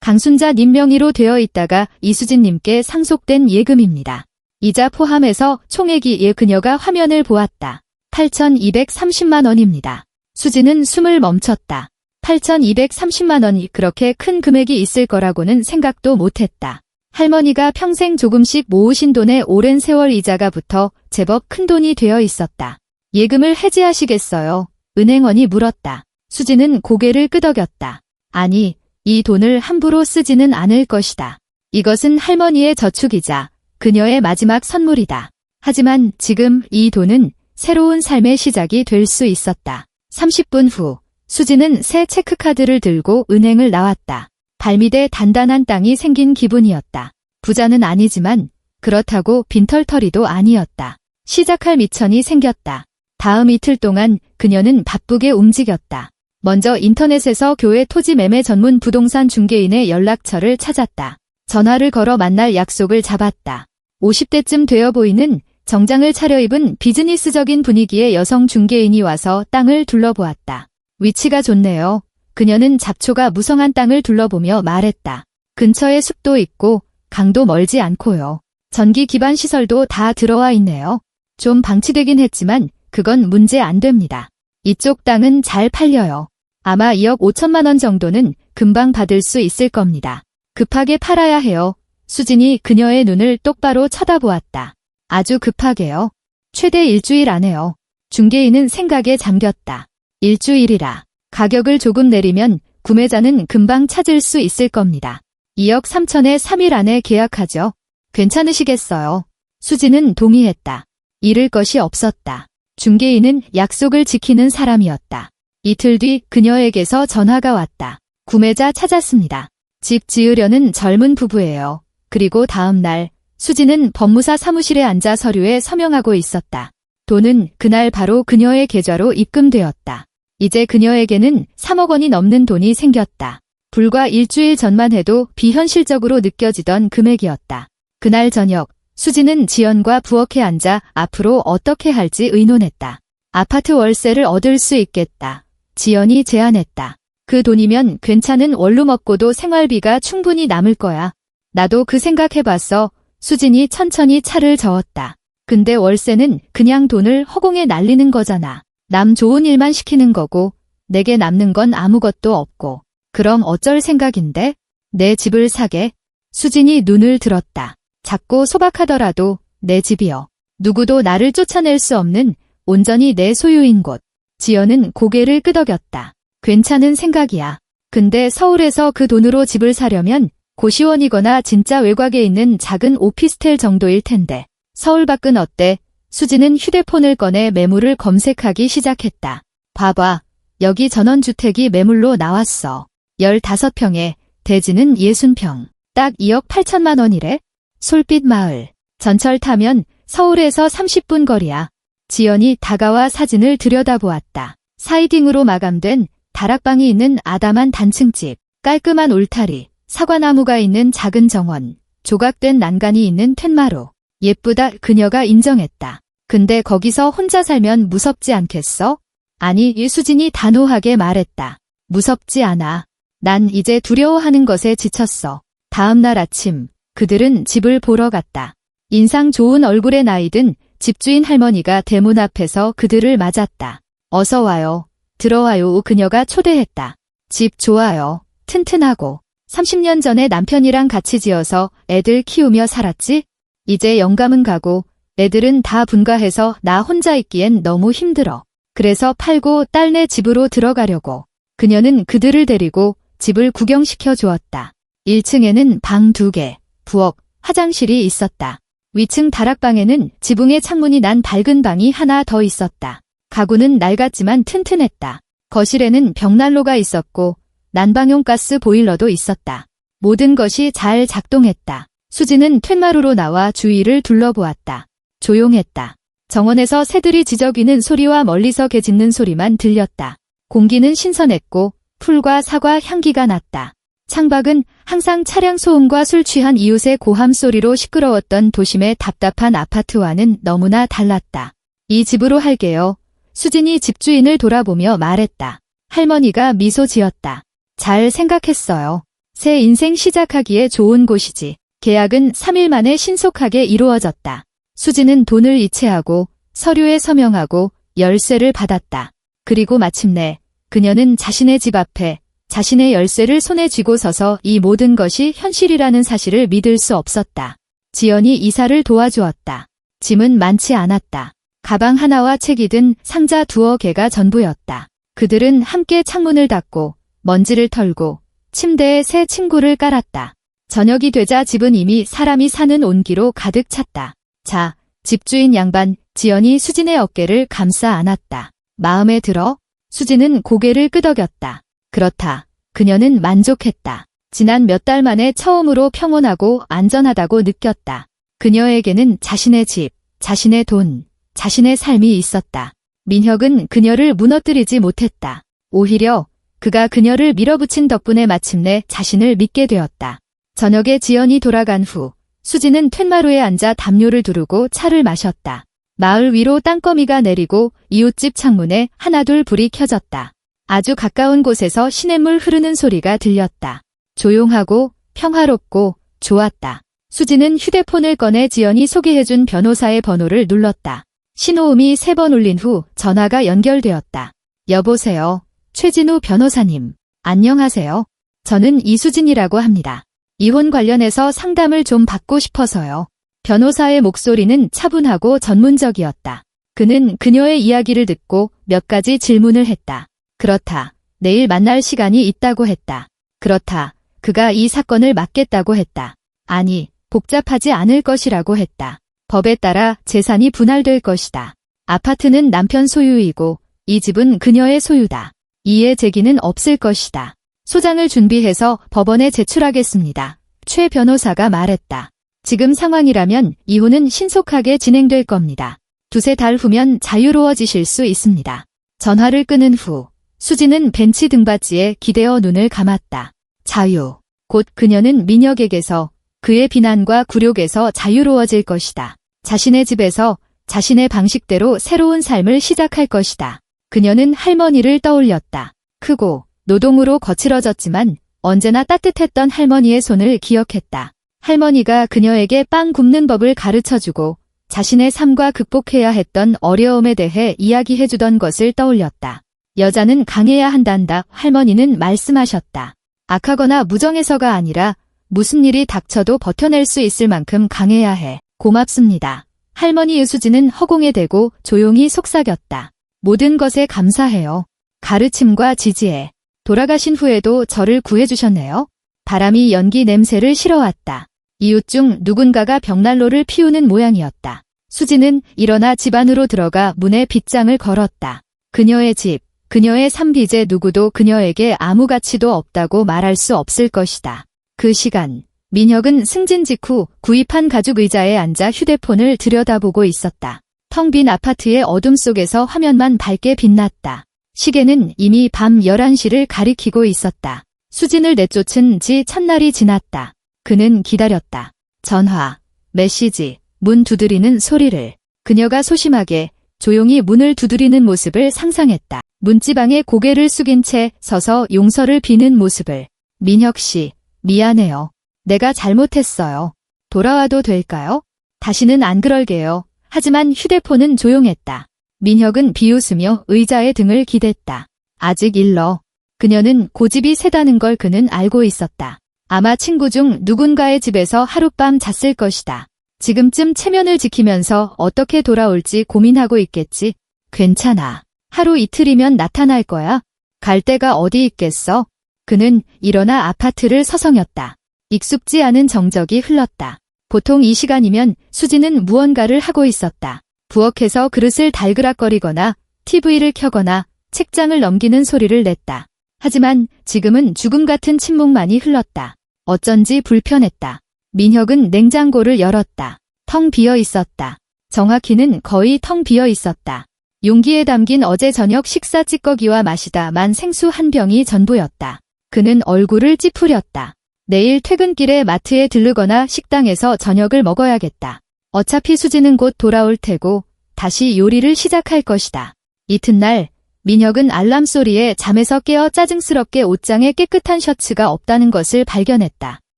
강순자님 명의로 되어 있다가 이수진님께 상속된 예금입니다. 이자 포함해서 총액이 그녀가 화면을 보았다. 8,230만 원입니다. 수지는 숨을 멈췄다. 8,230만 원이 그렇게 큰 금액이 있을 거라고는 생각도 못했다. 할머니가 평생 조금씩 모으신 돈에 오랜 세월 이자가 붙어 제법 큰 돈이 되어 있었다. 예금을 해지하시겠어요? 은행원이 물었다. 수지는 고개를 끄덕였다. 아니, 이 돈을 함부로 쓰지는 않을 것이다. 이것은 할머니의 저축이자 그녀의 마지막 선물이다. 하지만 지금 이 돈은 새로운 삶의 시작이 될 수 있었다. 30분 후, 수지는 새 체크카드를 들고 은행을 나왔다. 발밑에 단단한 땅이 생긴 기분이었다. 부자는 아니지만 그렇다고 빈털터리도 아니었다. 시작할 미천이 생겼다. 다음 이틀 동안 그녀는 바쁘게 움직였다. 먼저 인터넷에서 교회 토지 매매 전문 부동산 중개인의 연락처를 찾았다. 전화를 걸어 만날 약속을 잡았다. 50대쯤 되어 보이는 정장을 차려입은 비즈니스적인 분위기의 여성 중개인이 와서 땅을 둘러보았다. 위치가 좋네요. 그녀는 잡초가 무성한 땅을 둘러보며 말했다. 근처에 숲도 있고 강도 멀지 않고요. 전기 기반 시설도 다 들어와 있네요. 좀 방치되긴 했지만 그건 문제 안 됩니다. 이쪽 땅은 잘 팔려요. 아마 2억 5천만 원 정도는 금방 받을 수 있을 겁니다. 급하게 팔아야 해요. 수진이 그녀의 눈을 똑바로 쳐다보았다. 아주 급하게요. 최대 일주일 안에요. 중개인은 생각에 잠겼다. 일주일이라. 가격을 조금 내리면 구매자는 금방 찾을 수 있을 겁니다. 2억 3천에 3일 안에 계약하죠. 괜찮으시겠어요? 수진은 동의했다. 잃을 것이 없었다. 중개인은 약속을 지키는 사람이었다. 이틀 뒤 그녀에게서 전화가 왔다. 구매자 찾았습니다. 집 지으려는 젊은 부부예요. 그리고 다음 날 수진은 법무사 사무실에 앉아 서류에 서명하고 있었다. 돈은 그날 바로 그녀의 계좌로 입금되었다. 이제 그녀에게는 3억 원이 넘는 돈이 생겼다. 불과 일주일 전만 해도 비현실적으로 느껴지던 금액이었다. 그날 저녁 수진은 지연과 부엌에 앉아 앞으로 어떻게 할지 의논했다. 아파트 월세를 얻을 수 있겠다. 지연이 제안했다. 그 돈이면 괜찮은 원룸 없고도 생활비가 충분히 남을 거야. 나도 그 생각해봤어. 수진이 천천히 차를 저었다. 근데 월세는 그냥 돈을 허공에 날리는 거잖아. 남 좋은 일만 시키는 거고 내게 남는 건 아무것도 없고. 그럼 어쩔 생각인데? 내 집을 사게. 수진이 눈을 들었다. 작고 소박하더라도 내 집이여. 누구도 나를 쫓아낼 수 없는 온전히 내 소유인 곳. 지연은 고개를 끄덕였다. 괜찮은 생각이야. 근데 서울에서 그 돈으로 집을 사려면 고시원이거나 진짜 외곽에 있는 작은 오피스텔 정도일 텐데. 서울 밖은 어때? 수지는 휴대폰을 꺼내 매물을 검색하기 시작했다. 봐봐. 여기 전원주택이 매물로 나왔어. 15평에 대지는 60평. 딱 2억 8천만 원이래. 솔빛 마을. 전철 타면 서울에서 30분 거리야. 지연이 다가와 사진을 들여다보았다. 사이딩으로 마감된 다락방이 있는 아담한 단층집, 깔끔한 울타리, 사과나무가 있는 작은 정원, 조각된 난간이 있는 툇마루. 예쁘다 그녀가 인정했다. 근데 거기서 혼자 살면 무섭지 않겠어? 아니, 이수진이 단호하게 말했다. 무섭지 않아. 난 이제 두려워하는 것에 지쳤어. 다음 날 아침, 그들은 집을 보러 갔다. 인상 좋은 얼굴의 나이든 집주인 할머니가 대문 앞에서 그들을 맞았다. 어서 와요. 들어와요. 그녀가 초대했다. 집 좋아요. 튼튼하고. 30년 전에 남편이랑 같이 지어서 애들 키우며 살았지? 이제 영감은 가고 애들은 다 분가해서 나 혼자 있기엔 너무 힘들어. 그래서 팔고 딸네 집으로 들어가려고. 그녀는 그들을 데리고 집을 구경시켜 주었다. 1층에는 방 2개, 부엌, 화장실이 있었다. 위층 다락방에는 지붕에 창문이 난 밝은 방이 하나 더 있었다. 가구는 낡았지만 튼튼했다. 거실에는 벽난로가 있었고 난방용 가스 보일러도 있었다. 모든 것이 잘 작동했다. 수지는 툇마루로 나와 주위를 둘러보았다. 조용했다. 정원에서 새들이 지저귀는 소리와 멀리서 개 짖는 소리만 들렸다. 공기는 신선했고 풀과 사과 향기가 났다. 창밖은 항상 차량 소음과 술 취한 이웃의 고함 소리로 시끄러웠던 도심의 답답한 아파트와는 너무나 달랐다. 이 집으로 할게요. 수진이 집주인을 돌아보며 말했다. 할머니가 미소 지었다. 잘 생각했어요. 새 인생 시작하기에 좋은 곳이지. 계약은 3일 만에 신속하게 이루어졌다. 수진은 돈을 이체하고 서류에 서명하고 열쇠를 받았다. 그리고 마침내 그녀는 자신의 집 앞에 자신의 열쇠를 손에 쥐고 서서 이 모든 것이 현실이라는 사실을 믿을 수 없었다. 지연이 이사를 도와주었다. 짐은 많지 않았다. 가방 하나와 책이 든 상자 2개가 전부였다. 그들은 함께 창문을 닫고 먼지를 털고 침대에 새 침구를 깔았다. 저녁이 되자 집은 이미 사람이 사는 온기로 가득 찼다. 자, 집주인 양반, 지연이 수진의 어깨를 감싸 안았다. 마음에 들어? 수진은 고개를 끄덕였다. 그렇다. 그녀는 만족했다. 지난 몇 달 만에 처음으로 평온하고 안전하다고 느꼈다. 그녀에게는 자신의 집, 자신의 돈, 자신의 삶이 있었다. 민혁은 그녀를 무너뜨리지 못했다. 오히려 그가 그녀를 밀어붙인 덕분에 마침내 자신을 믿게 되었다. 저녁에 지연이 돌아간 후 수지는 툇마루에 앉아 담요를 두르고 차를 마셨다. 마을 위로 땅거미가 내리고 이웃집 창문에 하나둘 불이 켜졌다. 아주 가까운 곳에서 시냇물 흐르는 소리가 들렸다. 조용하고 평화롭고 좋았다. 수진은 휴대폰을 꺼내 지연이 소개해준 변호사의 번호를 눌렀다. 신호음이 3번 울린 후 전화가 연결되었다. 여보세요. 최진우 변호사님. 안녕하세요. 저는 이수진이라고 합니다. 이혼 관련해서 상담을 좀 받고 싶어서요. 변호사의 목소리는 차분하고 전문적이었다. 그는 그녀의 이야기를 듣고 몇 가지 질문을 했다. 그렇다. 내일 만날 시간이 있다고 했다. 그렇다. 그가 이 사건을 맡겠다고 했다. 아니, 복잡하지 않을 것이라고 했다. 법에 따라 재산이 분할될 것이다. 아파트는 남편 소유이고 이 집은 그녀의 소유다. 이해 제기는 없을 것이다. 소장을 준비해서 법원에 제출하겠습니다. 최 변호사가 말했다. 지금 상황이라면 이혼은 신속하게 진행될 겁니다. 2-3달 후면 자유로워지실 수 있습니다. 전화를 끊은 후 수진은 벤치 등받이에 기대어 눈을 감았다. 자유. 곧 그녀는 민혁에게서 그의 비난과 굴욕에서 자유로워질 것이다. 자신의 집에서 자신의 방식대로 새로운 삶을 시작할 것이다. 그녀는 할머니를 떠올렸다. 크고 노동으로 거칠어졌지만 언제나 따뜻했던 할머니의 손을 기억했다. 할머니가 그녀에게 빵 굽는 법을 가르쳐주고 자신의 삶과 극복해야 했던 어려움에 대해 이야기해주던 것을 떠올렸다. 여자는 강해야 한단다. 할머니는 말씀하셨다. 악하거나 무정해서가 아니라 무슨 일이 닥쳐도 버텨낼 수 있을 만큼 강해야 해. 고맙습니다. 할머니 유수진은 허공에 대고 조용히 속삭였다. 모든 것에 감사해요. 가르침과 지지에. 돌아가신 후에도 저를 구해주셨네요. 바람이 연기 냄새를 실어왔다. 이웃 중 누군가가 벽난로를 피우는 모양이었다. 수진은 일어나 집 안으로 들어가 문에 빗장을 걸었다. 그녀의 집, 그녀의 삶 이제 누구도 그녀에게 아무 가치도 없다고 말할 수 없을 것이다. 그 시간, 민혁은 승진 직후 구입한 가죽 의자에 앉아 휴대폰을 들여다보고 있었다. 텅 빈 아파트의 어둠 속에서 화면만 밝게 빛났다. 시계는 이미 밤 11시를 가리키고 있었다. 수진을 내쫓은 지 첫날이 지났다. 그는 기다렸다. 전화, 메시지, 문 두드리는 소리를. 그녀가 소심하게 조용히 문을 두드리는 모습을 상상했다. 문지방에 고개를 숙인 채 서서 용서를 비는 모습을. 민혁 씨, 미안해요. 내가 잘못했어요. 돌아와도 될까요? 다시는 안 그럴게요. 하지만 휴대폰은 조용했다. 민혁은 비웃으며 의자에 등을 기댔다. 아직 일러. 그녀는 고집이 세다는 걸 그는 알고 있었다. 아마 친구 중 누군가의 집에서 하룻밤 잤을 것이다. 지금쯤 체면을 지키면서 어떻게 돌아올지 고민하고 있겠지. 괜찮아. 하루 이틀이면 나타날 거야. 갈 데가 어디 있겠어? 그는 일어나 아파트를 서성였다. 익숙지 않은 정적이 흘렀다. 보통 이 시간이면 수지는 무언가를 하고 있었다. 부엌에서 그릇을 달그락거리거나 TV를 켜거나 책장을 넘기는 소리를 냈다. 하지만 지금은 죽음 같은 침묵만이 흘렀다. 어쩐지 불편했다. 민혁은 냉장고를 열었다. 텅 비어 있었다. 정확히는 거의 텅 비어 있었다. 용기에 담긴 어제 저녁 식사 찌꺼기와 마시다만 생수 한 병이 전부였다. 그는 얼굴을 찌푸렸다. 내일 퇴근길에 마트에 들르거나 식당에서 저녁을 먹어야겠다. 어차피 수지는 곧 돌아올 테고 다시 요리를 시작할 것이다. 이튿날 민혁은 알람 소리에 잠에서 깨어 짜증스럽게 옷장에 깨끗한 셔츠가 없다는 것을 발견했다.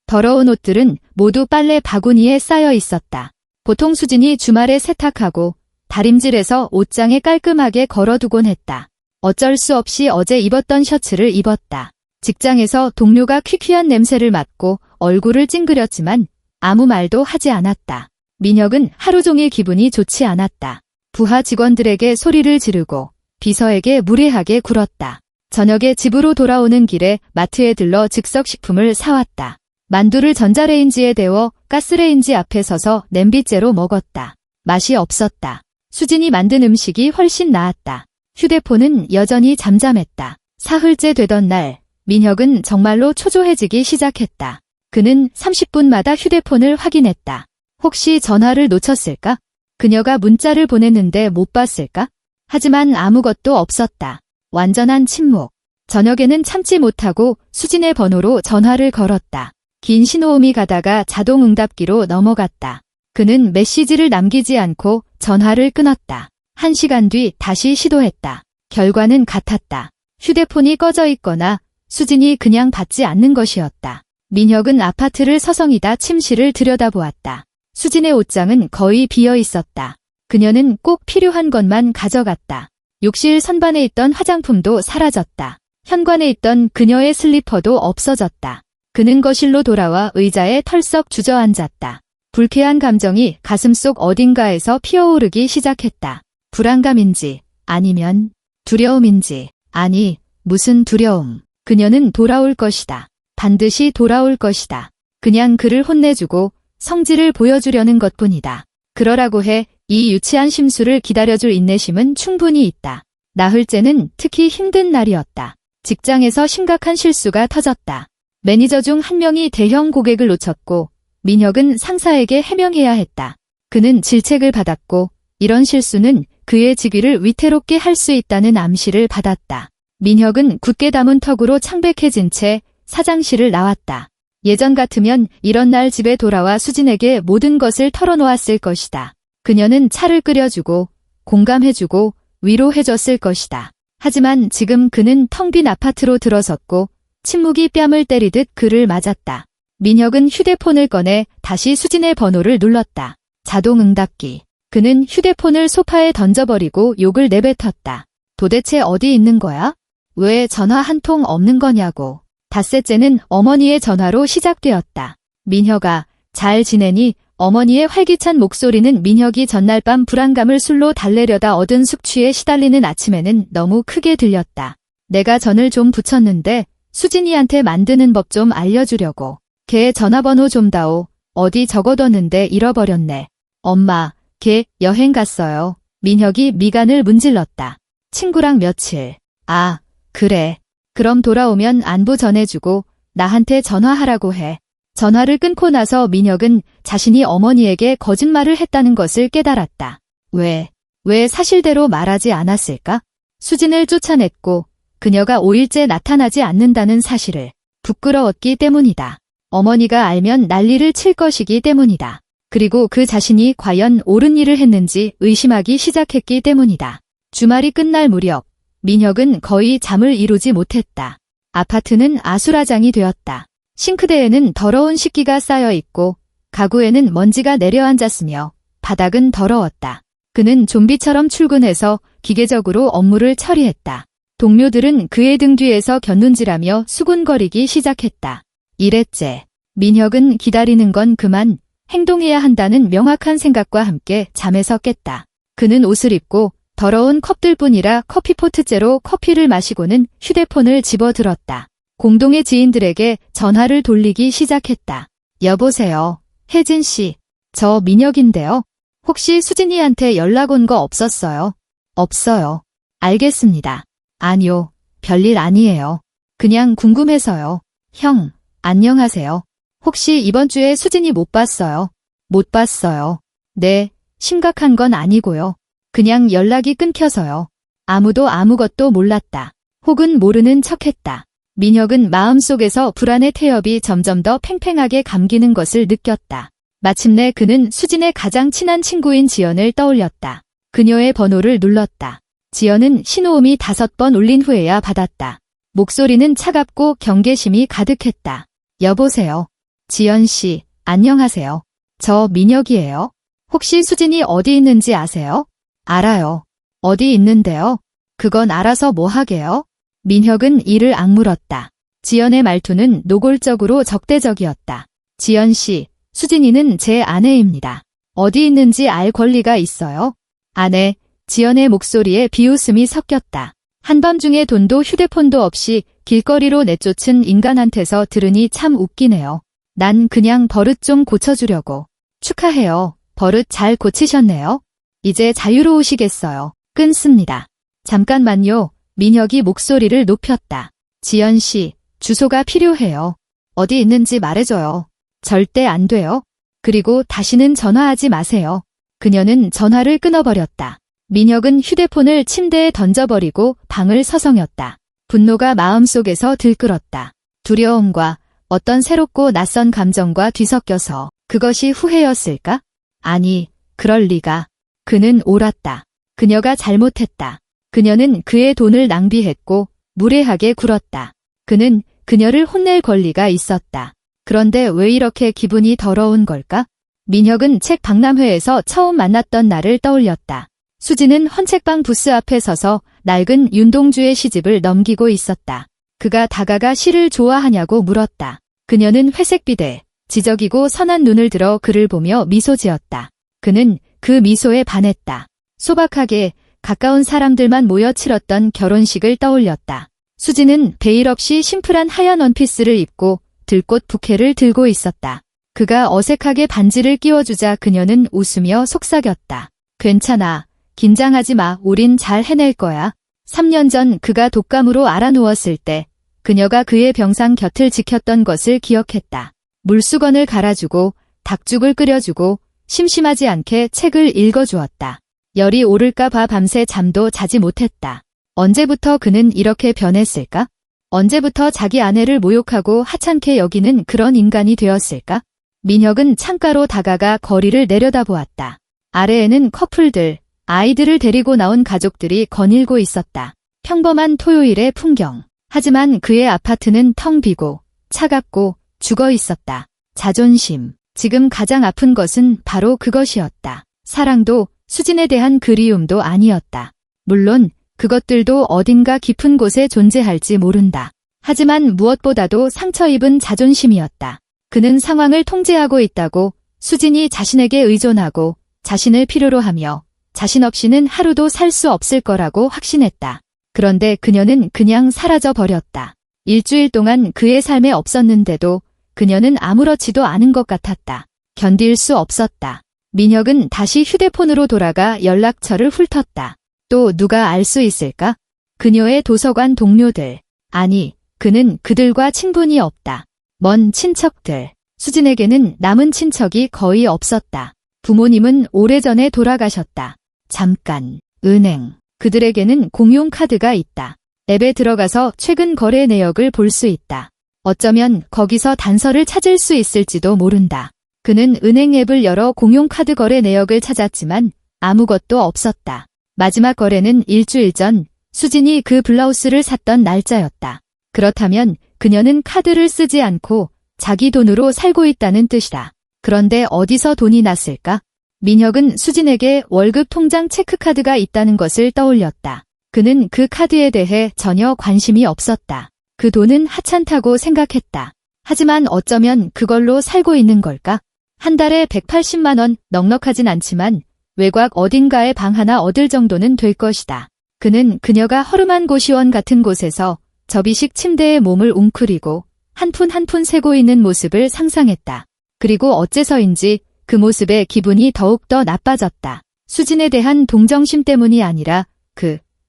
더러운 옷들은 모두 빨래 바구니에 쌓여 있었다. 보통 수진이 주말에 세탁하고 다림질해서 옷장에 깔끔하게 걸어두곤 했다. 어쩔 수 없이 어제 입었던 셔츠를 입었다. 직장에서 동료가 퀴퀴한 냄새를 맡고 얼굴을 찡그렸지만 아무 말도 하지 않았다. 민혁은 하루 종일 기분이 좋지 않았다. 부하 직원들에게 소리를 지르고 비서에게 무례하게 굴었다. 저녁에 집으로 돌아오는 길에 마트에 들러 즉석식품을 사왔다. 만두를 전자레인지에 데워 가스레인지 앞에 서서 냄비째로 먹었다. 맛이 없었다. 수진이 만든 음식이 훨씬 나았다. 휴대폰은 여전히 잠잠했다. 사흘째 되던 날 민혁은 정말로 초조해지기 시작했다. 그는 30분마다 휴대폰을 확인했다. 혹시 전화를 놓쳤을까? 그녀가 문자를 보냈는데 못 봤을까? 하지만 아무것도 없었다. 완전한 침묵. 저녁에는 참지 못하고 수진의 번호로 전화를 걸었다. 긴 신호음이 가다가 자동 응답기로 넘어갔다. 그는 메시지를 남기지 않고 전화를 끊었다. 1시간 뒤 다시 시도했다. 결과는 같았다. 휴대폰이 꺼져 있거나 수진이 그냥 받지 않는 것이었다. 민혁은 아파트를 서성이다 침실을 들여다보았다. 수진의 옷장은 거의 비어 있었다. 그녀는 꼭 필요한 것만 가져갔다. 욕실 선반에 있던 화장품도 사라졌다. 현관에 있던 그녀의 슬리퍼도 없어졌다. 그는 거실로 돌아와 의자에 털썩 주저앉았다. 불쾌한 감정이 가슴속 어딘가에서 피어오르기 시작했다. 불안감인지 아니면 두려움인지. 아니, 무슨 두려움. 그녀는 돌아올 것이다. 반드시 돌아올 것이다. 그냥 그를 혼내주고 성질을 보여주려는 것뿐이다. 그러라고 해 이 유치한 심수를 기다려줄 인내심은 충분히 있다. 나흘째는 특히 힘든 날이었다. 직장에서 심각한 실수가 터졌다. 매니저 중 한 명이 대형 고객을 놓쳤고 민혁은 상사에게 해명해야 했다. 그는 질책을 받았고 이런 실수는 그의 직위를 위태롭게 할 수 있다는 암시를 받았다. 민혁은 굳게 담은 턱으로 창백해진 채 사장실을 나왔다. 예전 같으면 이런 날 집에 돌아와 수진에게 모든 것을 털어놓았을 것이다. 그녀는 차를 끓여주고 공감해주고 위로해줬을 것이다. 하지만 지금 그는 텅 빈 아파트로 들어섰고 침묵이 뺨을 때리듯 그를 맞았다. 민혁은 휴대폰을 꺼내 다시 수진의 번호를 눌렀다. 자동 응답기. 그는 휴대폰을 소파에 던져버리고 욕을 내뱉었다. 도대체 어디 있는 거야? 왜 전화 한 통 없는 거냐고. 닷새째는 어머니의 전화로 시작되었다. 민혁아, 잘 지내니? 어머니의 활기찬 목소리는 민혁이 전날 밤 불안감을 술로 달래려다 얻은 숙취에 시달리는 아침에는 너무 크게 들렸다. 내가 전을 좀 붙였는데 수진이한테 만드는 법 좀 알려주려고. 걔 전화번호 좀 다오. 어디 적어뒀는데 잃어버렸네. 엄마, 걔 여행 갔어요. 민혁이 미간을 문질렀다. 친구랑 며칠. 아, 그래. 그럼 돌아오면 안부 전해주고 나한테 전화하라고 해. 전화를 끊고 나서 민혁은 자신이 어머니에게 거짓말을 했다는 것을 깨달았다. 왜 사실대로 말하지 않았을까? 수진을 쫓아냈고 그녀가 5일째 나타나지 않는다는 사실을. 부끄러웠기 때문이다. 어머니가 알면 난리를 칠 것이기 때문이다. 그리고 그 자신이 과연 옳은 일을 했는지 의심하기 시작했기 때문이다. 주말이 끝날 무렵 민혁은 거의 잠을 이루지 못했다. 아파트는 아수라장이 되었다. 싱크대에는 더러운 식기가 쌓여 있고 가구에는 먼지가 내려앉았으며 바닥은 더러웠다. 그는 좀비처럼 출근해서 기계적으로 업무를 처리했다. 동료들은 그의 등 뒤에서 곁눈질하며 수군거리기 시작했다. 1회째. 민혁은 기다리는 건 그만 행동해야 한다는 명확한 생각과 함께 잠에서 깼다. 그는 옷을 입고 더러운 컵들뿐이라 커피포트째로 커피를 마시고는 휴대폰을 집어들었다. 공동의 지인들에게 전화를 돌리기 시작했다. 여보세요. 혜진 씨. 저 민혁인데요. 혹시 수진이한테 연락 온 거 없었어요? 없어요. 알겠습니다. 아니요. 별일 아니에요. 그냥 궁금해서요. 형, 안녕하세요. 혹시 이번 주에 수진이 못 봤어요? 못 봤어요. 네, 심각한 건 아니고요. 그냥 연락이 끊겨서요. 아무도 아무것도 몰랐다. 혹은 모르는 척했다. 민혁은 마음속에서 불안의 태엽이 점점 더 팽팽하게 감기는 것을 느꼈다. 마침내 그는 수진의 가장 친한 친구인 지연을 떠올렸다. 그녀의 번호를 눌렀다. 지연은 신호음이 5번 울린 후에야 받았다. 목소리는 차갑고 경계심이 가득했다. 여보세요. 지연 씨, 안녕하세요. 저 민혁이에요. 혹시 수진이 어디 있는지 아세요? 알아요. 어디 있는데요? 그건 알아서 뭐 하게요? 민혁은 이를 악물었다. 지연의 말투는 노골적으로 적대적이었다. 지연 씨, 수진이는 제 아내입니다. 어디 있는지 알 권리가 있어요? 아내, 지연의 목소리에 비웃음이 섞였다. 한밤중에 돈도 휴대폰도 없이 길거리로 내쫓은 인간한테서 들으니 참 웃기네요. 난 그냥 버릇 좀 고쳐주려고. 축하해요. 버릇 잘 고치셨네요. 이제 자유로우시겠어요. 끊습니다. 잠깐만요. 민혁이 목소리를 높였다. 지연 씨, 주소가 필요해요. 어디 있는지 말해줘요. 절대 안 돼요. 그리고 다시는 전화하지 마세요. 그녀는 전화를 끊어버렸다. 민혁은 휴대폰을 침대에 던져버리고 방을 서성였다. 분노가 마음속에서 들끓었다. 두려움과 어떤 새롭고 낯선 감정과 뒤섞여서 그것이 후회였을까? 아니, 그럴 리가. 그는 옳았다. 그녀가 잘못했다. 그녀는 그의 돈을 낭비했고 무례하게 굴었다. 그는 그녀를 혼낼 권리가 있었다. 그런데 왜 이렇게 기분이 더러운 걸까? 민혁은 책 박람회에서 처음 만났던 날을 떠올렸다. 수지는 헌책방 부스 앞에 서서 낡은 윤동주의 시집을 넘기고 있었다. 그가 다가가 시를 좋아하냐고 물었다. 그녀는 회색 비대, 지적이고 선한 눈을 들어 그를 보며 미소 지었다. 그는 그 미소에 반했다. 소박하게 가까운 사람들만 모여 치렀던 결혼식을 떠올렸다. 수지는 베일 없이 심플한 하얀 원피스를 입고 들꽃 부케를 들고 있었다. 그가 어색하게 반지를 끼워주자 그녀는 웃으며 속삭였다. 괜찮아. 긴장하지 마. 우린 잘 해낼 거야. 3년 전 그가 독감으로 알아누웠을 때 그녀가 그의 병상 곁을 지켰던 것을 기억했다. 물수건을 갈아주고 닭죽을 끓여주고 심심하지 않게 책을 읽어주었다. 열이 오를까 봐 밤새 잠도 자지 못했다. 언제부터 그는 이렇게 변했을까? 언제부터 자기 아내를 모욕하고 하찮게 여기는 그런 인간이 되었을까? 민혁은 창가로 다가가 거리를 내려다보았다. 아래에는 커플들, 아이들을 데리고 나온 가족들이 거닐고 있었다. 평범한 토요일의 풍경. 하지만 그의 아파트는 텅 비고 차갑고 죽어 있었다. 자존심. 지금 가장 아픈 것은 바로 그것이었다. 사랑도 수진에 대한 그리움도 아니었다. 물론 그것들도 어딘가 깊은 곳에 존재할지 모른다. 하지만 무엇보다도 상처 입은 자존심이었다. 그는 상황을 통제하고 있다고, 수진이 자신에게 의존하고 자신을 필요로 하며 자신 없이는 하루도 살 수 없을 거라고 확신했다. 그런데 그녀는 그냥 사라져 버렸다. 일주일 동안 그의 삶에 없었는데도 그녀는 아무렇지도 않은 것 같았다. 견딜 수 없었다. 민혁은 다시 휴대폰으로 돌아가 연락처를 훑었다. 또 누가 알 수 있을까? 그녀의 도서관 동료들. 아니, 그는 그들과 친분이 없다. 먼 친척들. 수진에게는 남은 친척이 거의 없었다. 부모님은 오래전에 돌아가셨다. 잠깐. 은행. 그들에게는 공용 카드가 있다. 앱에 들어가서 최근 거래 내역을 볼 수 있다. 어쩌면 거기서 단서를 찾을 수 있을지도 모른다. 그는 은행 앱을 열어 공용 카드 거래 내역을 찾았지만 아무것도 없었다. 마지막 거래는 일주일 전 수진이 그 블라우스를 샀던 날짜였다. 그렇다면 그녀는 카드를 쓰지 않고 자기 돈으로 살고 있다는 뜻이다. 그런데 어디서 돈이 났을까? 민혁은 수진에게 월급 통장 체크카드가 있다는 것을 떠올렸다. 그는 그 카드에 대해 전혀 관심이 없었다. 그 돈은 하찮다고 생각했다. 하지만 어쩌면 그걸로 살고 있는 걸까? 한 달에 180만 원, 넉넉하진 않지만 외곽 어딘가에 방 하나 얻을 정도는 될 것이다. 그는 그녀가 허름한 고시원 같은 곳에서 접이식 침대에 몸을 웅크리고 한 푼 한 푼 세고 있는 모습을 상상했다. 그리고 어째서인지 그 모습에 기분이 더욱더 나빠졌다. 수진에 대한 동정심 때문이 아니라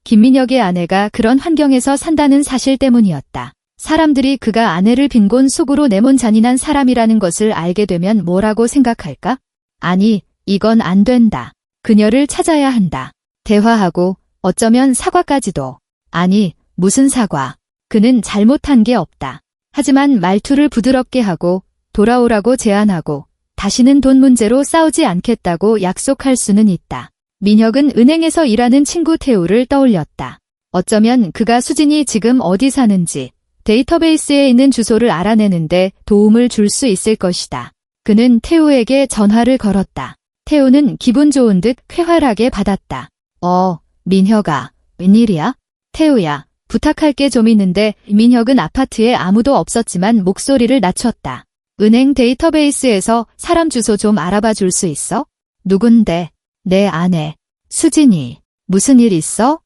김민혁의 아내가 그런 환경에서 산다는 사실 때문이었다. 사람들이 그가 아내를 빈곤 속으로 내몬 잔인한 사람이라는 것을 알게 되면 뭐라고 생각할까? 아니, 이건 안 된다. 그녀를 찾아야 한다. 대화하고 어쩌면 사과까지도. 아니, 무슨 사과. 그는 잘못한 게 없다. 하지만 말투를 부드럽게 하고 돌아오라고 제안하고 다시는 돈 문제로 싸우지 않겠다고 약속할 수는 있다. 민혁은 은행에서 일하는 친구 태우를 떠올렸다. 어쩌면 그가 수진이 지금 어디 사는지 데이터베이스에 있는 주소를 알아내는데 도움을 줄 수 있을 것이다. 그는 태우에게 전화를 걸었다. 태우는 기분 좋은 듯 쾌활하게 받았다. 민혁아, 웬일이야? 태우야, 부탁할 게 좀 있는데. 민혁은 아파트에 아무도 없었지만 목소리를 낮췄다. 은행 데이터베이스에서 사람 주소 좀 알아봐 줄 수 있어? 누군데? 내 아내, 수진이. 무슨 일 있어?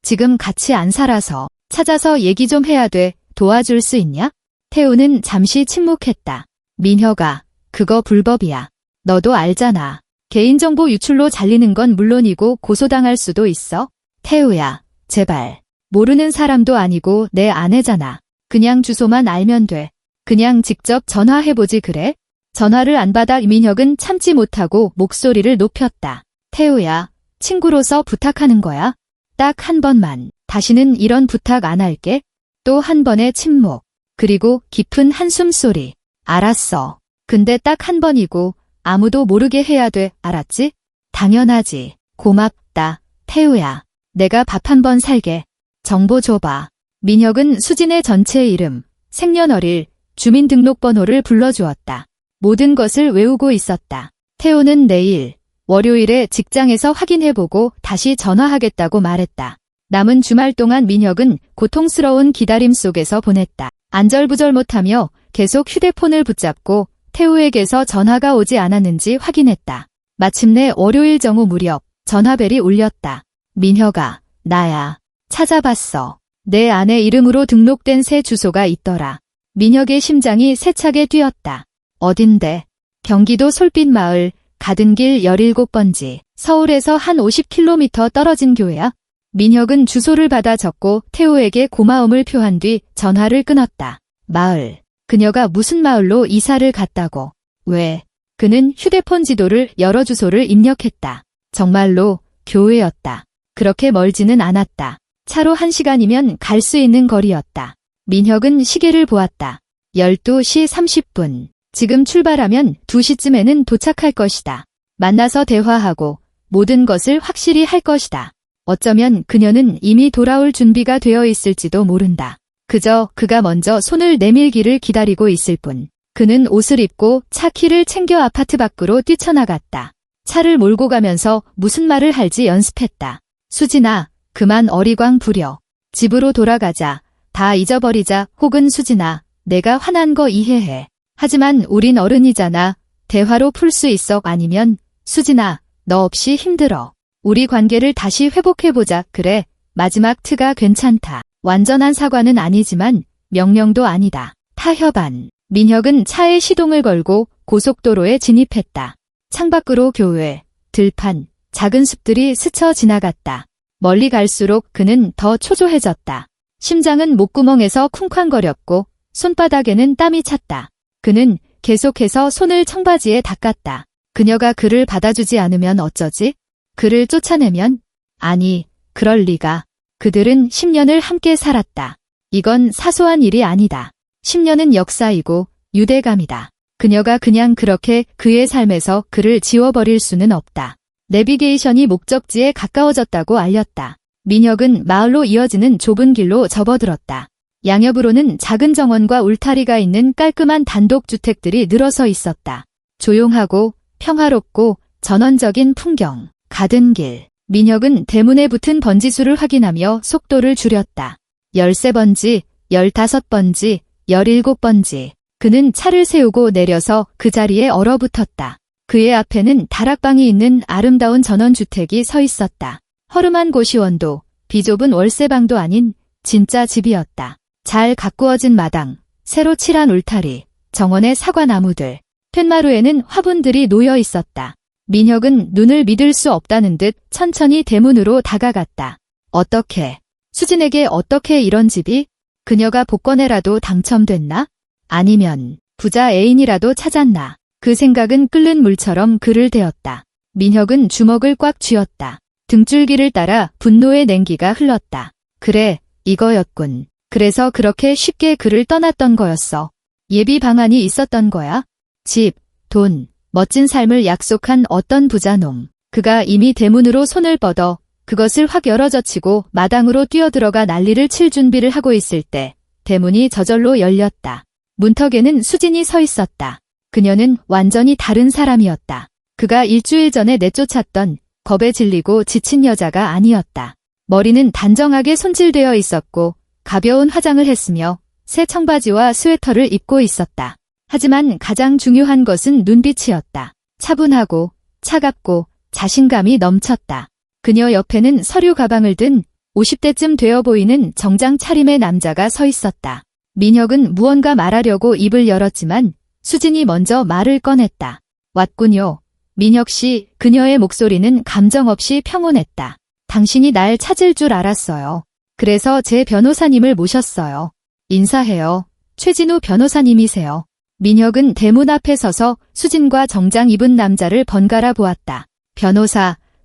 지금 같이 안 살아서. 찾아서 얘기 좀 해야 돼. 도와줄 수 있냐? 태우는 잠시 침묵했다. 민혁아, 그거 불법이야. 너도 알잖아. 개인정보 유출로 잘리는 건 물론이고 고소당할 수도 있어. 태우야, 제발. 모르는 사람도 아니고 내 아내잖아. 그냥 주소만 알면 돼. 그냥 직접 전화해보지 그래? 전화를 안 받아 민혁은 참지 못하고 목소리를 높였다. 태우야, 친구로서 부탁하는 거야. 딱 한 번만. 다시는 이런 부탁 안 할게. 또 한 번의 침묵. 그리고 깊은 한숨 소리. 알았어. 근데 딱 한 번이고 아무도 모르게 해야 돼. 알았지? 당연하지. 고맙다. 태우야. 내가 밥 한 번 살게. 정보 줘봐. 민혁은 수진의 전체 이름, 생년월일, 주민등록번호를 불러주었다. 모든 것을 외우고 있었다. 태호는 내일, 월요일에 직장에서 확인해보고 다시 전화하겠다고 말했다. 남은 주말 동안 민혁은 고통스러운 기다림 속에서 보냈다. 안절부절 못하며 계속 휴대폰을 붙잡고 태호에게서 전화가 오지 않았는지 확인했다. 마침내 월요일 정오 무렵 전화벨이 울렸다. 민혁아, 나야. 찾아봤어. 내 아내 이름으로 등록된 새 주소가 있더라. 민혁의 심장이 세차게 뛰었다. 어딘데? 경기도 솔빛마을 가든길 17번지. 서울에서 한 50km 떨어진 교회야. 민혁은 주소를 받아 적고 태호에게 고마움을 표한 뒤 전화를 끊었다. 마을. 그녀가 무슨 마을로 이사를 갔다고. 왜? 그는 휴대폰 지도를 열어 주소를 입력했다. 정말로 교회였다. 그렇게 멀지는 않았다. 차로 1시간이면 갈 수 있는 거리였다. 민혁은 시계를 보았다. 12시 30분. 지금 출발하면 2시쯤에는 도착할 것이다. 만나서 대화하고 모든 것을 확실히 할 것이다. 어쩌면 그녀는 이미 돌아올 준비가 되어 있을지도 모른다. 그저 그가 먼저 손을 내밀기를 기다리고 있을 뿐. 그는 옷을 입고 차 키를 챙겨 아파트 밖으로 뛰쳐나갔다. 차를 몰고 가면서 무슨 말을 할지 연습했다. 수진아, 그만 어리광 부려. 집으로 돌아가자. 다 잊어버리자. 혹은 수진아, 내가 화난 거 이해해. 하지만 우린 어른이잖아. 대화로 풀 수 있어. 아니면 수진아, 너 없이 힘들어. 우리 관계를 다시 회복해보자. 그래, 마지막 트가 괜찮다. 완전한 사과는 아니지만 명령도 아니다. 타협안. 민혁은 차에 시동을 걸고 고속도로에 진입했다. 창밖으로 교회, 들판, 작은 숲들이 스쳐 지나갔다. 멀리 갈수록 그는 더 초조해졌다. 심장은 목구멍에서 쿵쾅거렸고 손바닥에는 땀이 찼다. 그는 계속해서 손을 청바지에 닦았다. 그녀가 그를 받아주지 않으면 어쩌지? 그를 쫓아내면? 아니, 그럴 리가. 그들은 10년을 함께 살았다. 이건 사소한 일이 아니다. 10년은 역사이고 유대감이다. 그녀가 그냥 그렇게 그의 삶에서 그를 지워버릴 수는 없다. 내비게이션이 목적지에 가까워졌다고 알렸다. 민혁은 마을로 이어지는 좁은 길로 접어들었다. 양옆으로는 작은 정원과 울타리가 있는 깔끔한 단독주택들이 늘어서 있었다. 조용하고 평화롭고 전원적인 풍경. 가든길. 민혁은 대문에 붙은 번지수를 확인하며 속도를 줄였다. 13번지, 15번지, 17번지. 그는 차를 세우고 내려서 그 자리에 얼어붙었다. 그의 앞에는 다락방이 있는 아름다운 전원주택이 서 있었다. 허름한 고시원도, 비좁은 월세방도 아닌 진짜 집이었다. 잘 가꾸어진 마당, 새로 칠한 울타리, 정원의 사과나무들, 툇마루에는 화분들이 놓여 있었다. 민혁은 눈을 믿을 수 없다는 듯 천천히 대문으로 다가갔다. 어떻게? 수진에게 어떻게 이런 집이? 그녀가 복권에라도 당첨됐나? 아니면 부자 애인이라도 찾았나? 그 생각은 끓는 물처럼 그를 데웠다. 민혁은 주먹을 꽉 쥐었다. 등줄기를 따라 분노의 냉기가 흘렀다. 그래, 이거였군. 그래서 그렇게 쉽게 그를 떠났던 거였어. 예비 방안이 있었던 거야? 집, 돈, 멋진 삶을 약속한 어떤 부자놈. 그가 이미 대문으로 손을 뻗어 그것을 확 열어젖히고 마당으로 뛰어들어가 난리를 칠 준비를 하고 있을 때 대문이 저절로 열렸다. 문턱에는 수진이 서 있었다. 그녀는 완전히 다른 사람이었다. 그가 일주일 전에 내쫓았던 겁에 질리고 지친 여자가 아니었다. 머리는 단정하게 손질되어 있었고 가벼운 화장을 했으며 새 청바지와 스웨터를 입고 있었다. 하지만 가장 중요한 것은 눈빛이었다. 차분하고 차갑고 자신감이 넘쳤다. 그녀 옆에는 서류 가방을 든 50대쯤 되어 보이는 정장 차림의 남자가 서 있었다. 민혁은 무언가 말하려고 입을 열었지만 수진이 먼저 말을 꺼냈다. 왔군요. 민혁 씨, 그녀의 목소리는 감정 없이 평온했다. 당신이 날 찾을 줄 알았어요. 그래서 제 변호사님을 모셨어요. 인사해요. 최진우 변호사님이세요. 민혁은 대문 앞에 서서 수진과 정장 입은 남자를 번갈아 보았다.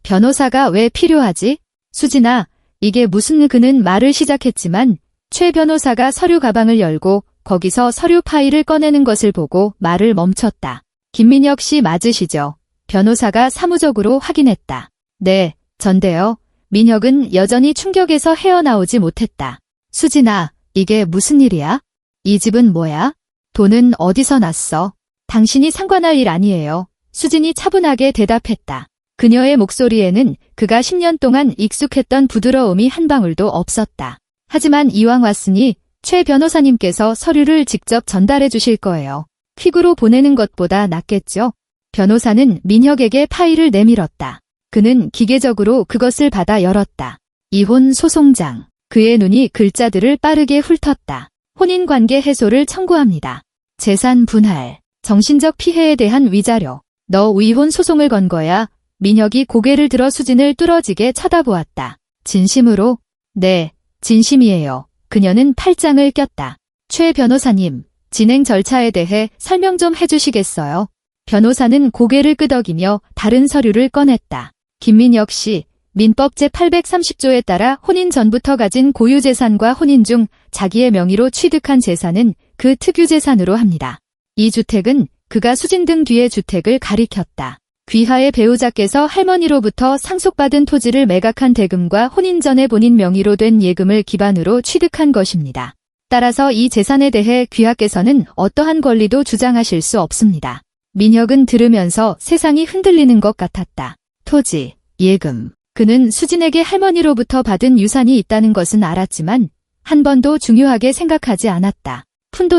변호사가 왜 필요하지? 수진아, 이게 무슨 그는 말을 시작했지만 최 변호사가 서류 가방을 열고 거기서 서류 파일을 꺼내는 것을 보고 말을 멈췄다. 김민혁 씨 맞으시죠? 변호사가 사무적으로 확인했다. 네, 전데요. 민혁은 여전히 충격에서 헤어나오지 못했다. 수진아, 이게 무슨 일이야? 이 집은 뭐야? 돈은 어디서 났어? 당신이 상관할 일 아니에요. 수진이 차분하게 대답했다. 그녀의 목소리에는 그가 10년 동안 익숙했던 부드러움이 한 방울도 없었다. 하지만 이왕 왔으니 최 변호사님께서 서류를 직접 전달해 주실 거예요. 퀵으로 보내는 것보다 낫겠죠? 변호사는 민혁에게 파일을 내밀었다. 그는 기계적으로 그것을 받아 열었다. 이혼 소송장. 그의 눈이 글자들을 빠르게 훑었다. 혼인관계 해소를 청구합니다. 재산 분할. 정신적 피해에 대한 위자료. 너 위혼 소송을 건 거야? 민혁이 고개를 들어 수진을 뚫어지게 쳐다보았다. 진심으로? 네, 진심이에요. 그녀는 팔짱을 꼈다. 최 변호사님, 진행 절차에 대해 설명 좀 해주시겠어요? 변호사는 고개를 끄덕이며 다른 서류를 꺼냈다. 김민혁 씨, 민법 제830조에 따라 혼인 전부터 가진 고유재산과 혼인 중 자기의 명의로 취득한 재산은 그 특유재산으로 합니다. 이 주택은 그가 수진 등 뒤의 주택을 가리켰다. 귀하의 배우자께서 할머니로부터 상속받은 토지를 매각한 대금과 혼인 전에 본인 명의로 된 예금을 기반으로 취득한 것입니다. 따라서 이 재산에 대해 귀하께서는 어떠한 권리도 주장하실 수 없습니다. 민혁은 들으면서 세상이 흔들리는 것 같았다. 토지, 예금. 그는 수진에게 할머니로부터 받은 유산이 있다는 것은 알았지만 한 번도 중요하게 생각하지 않았다.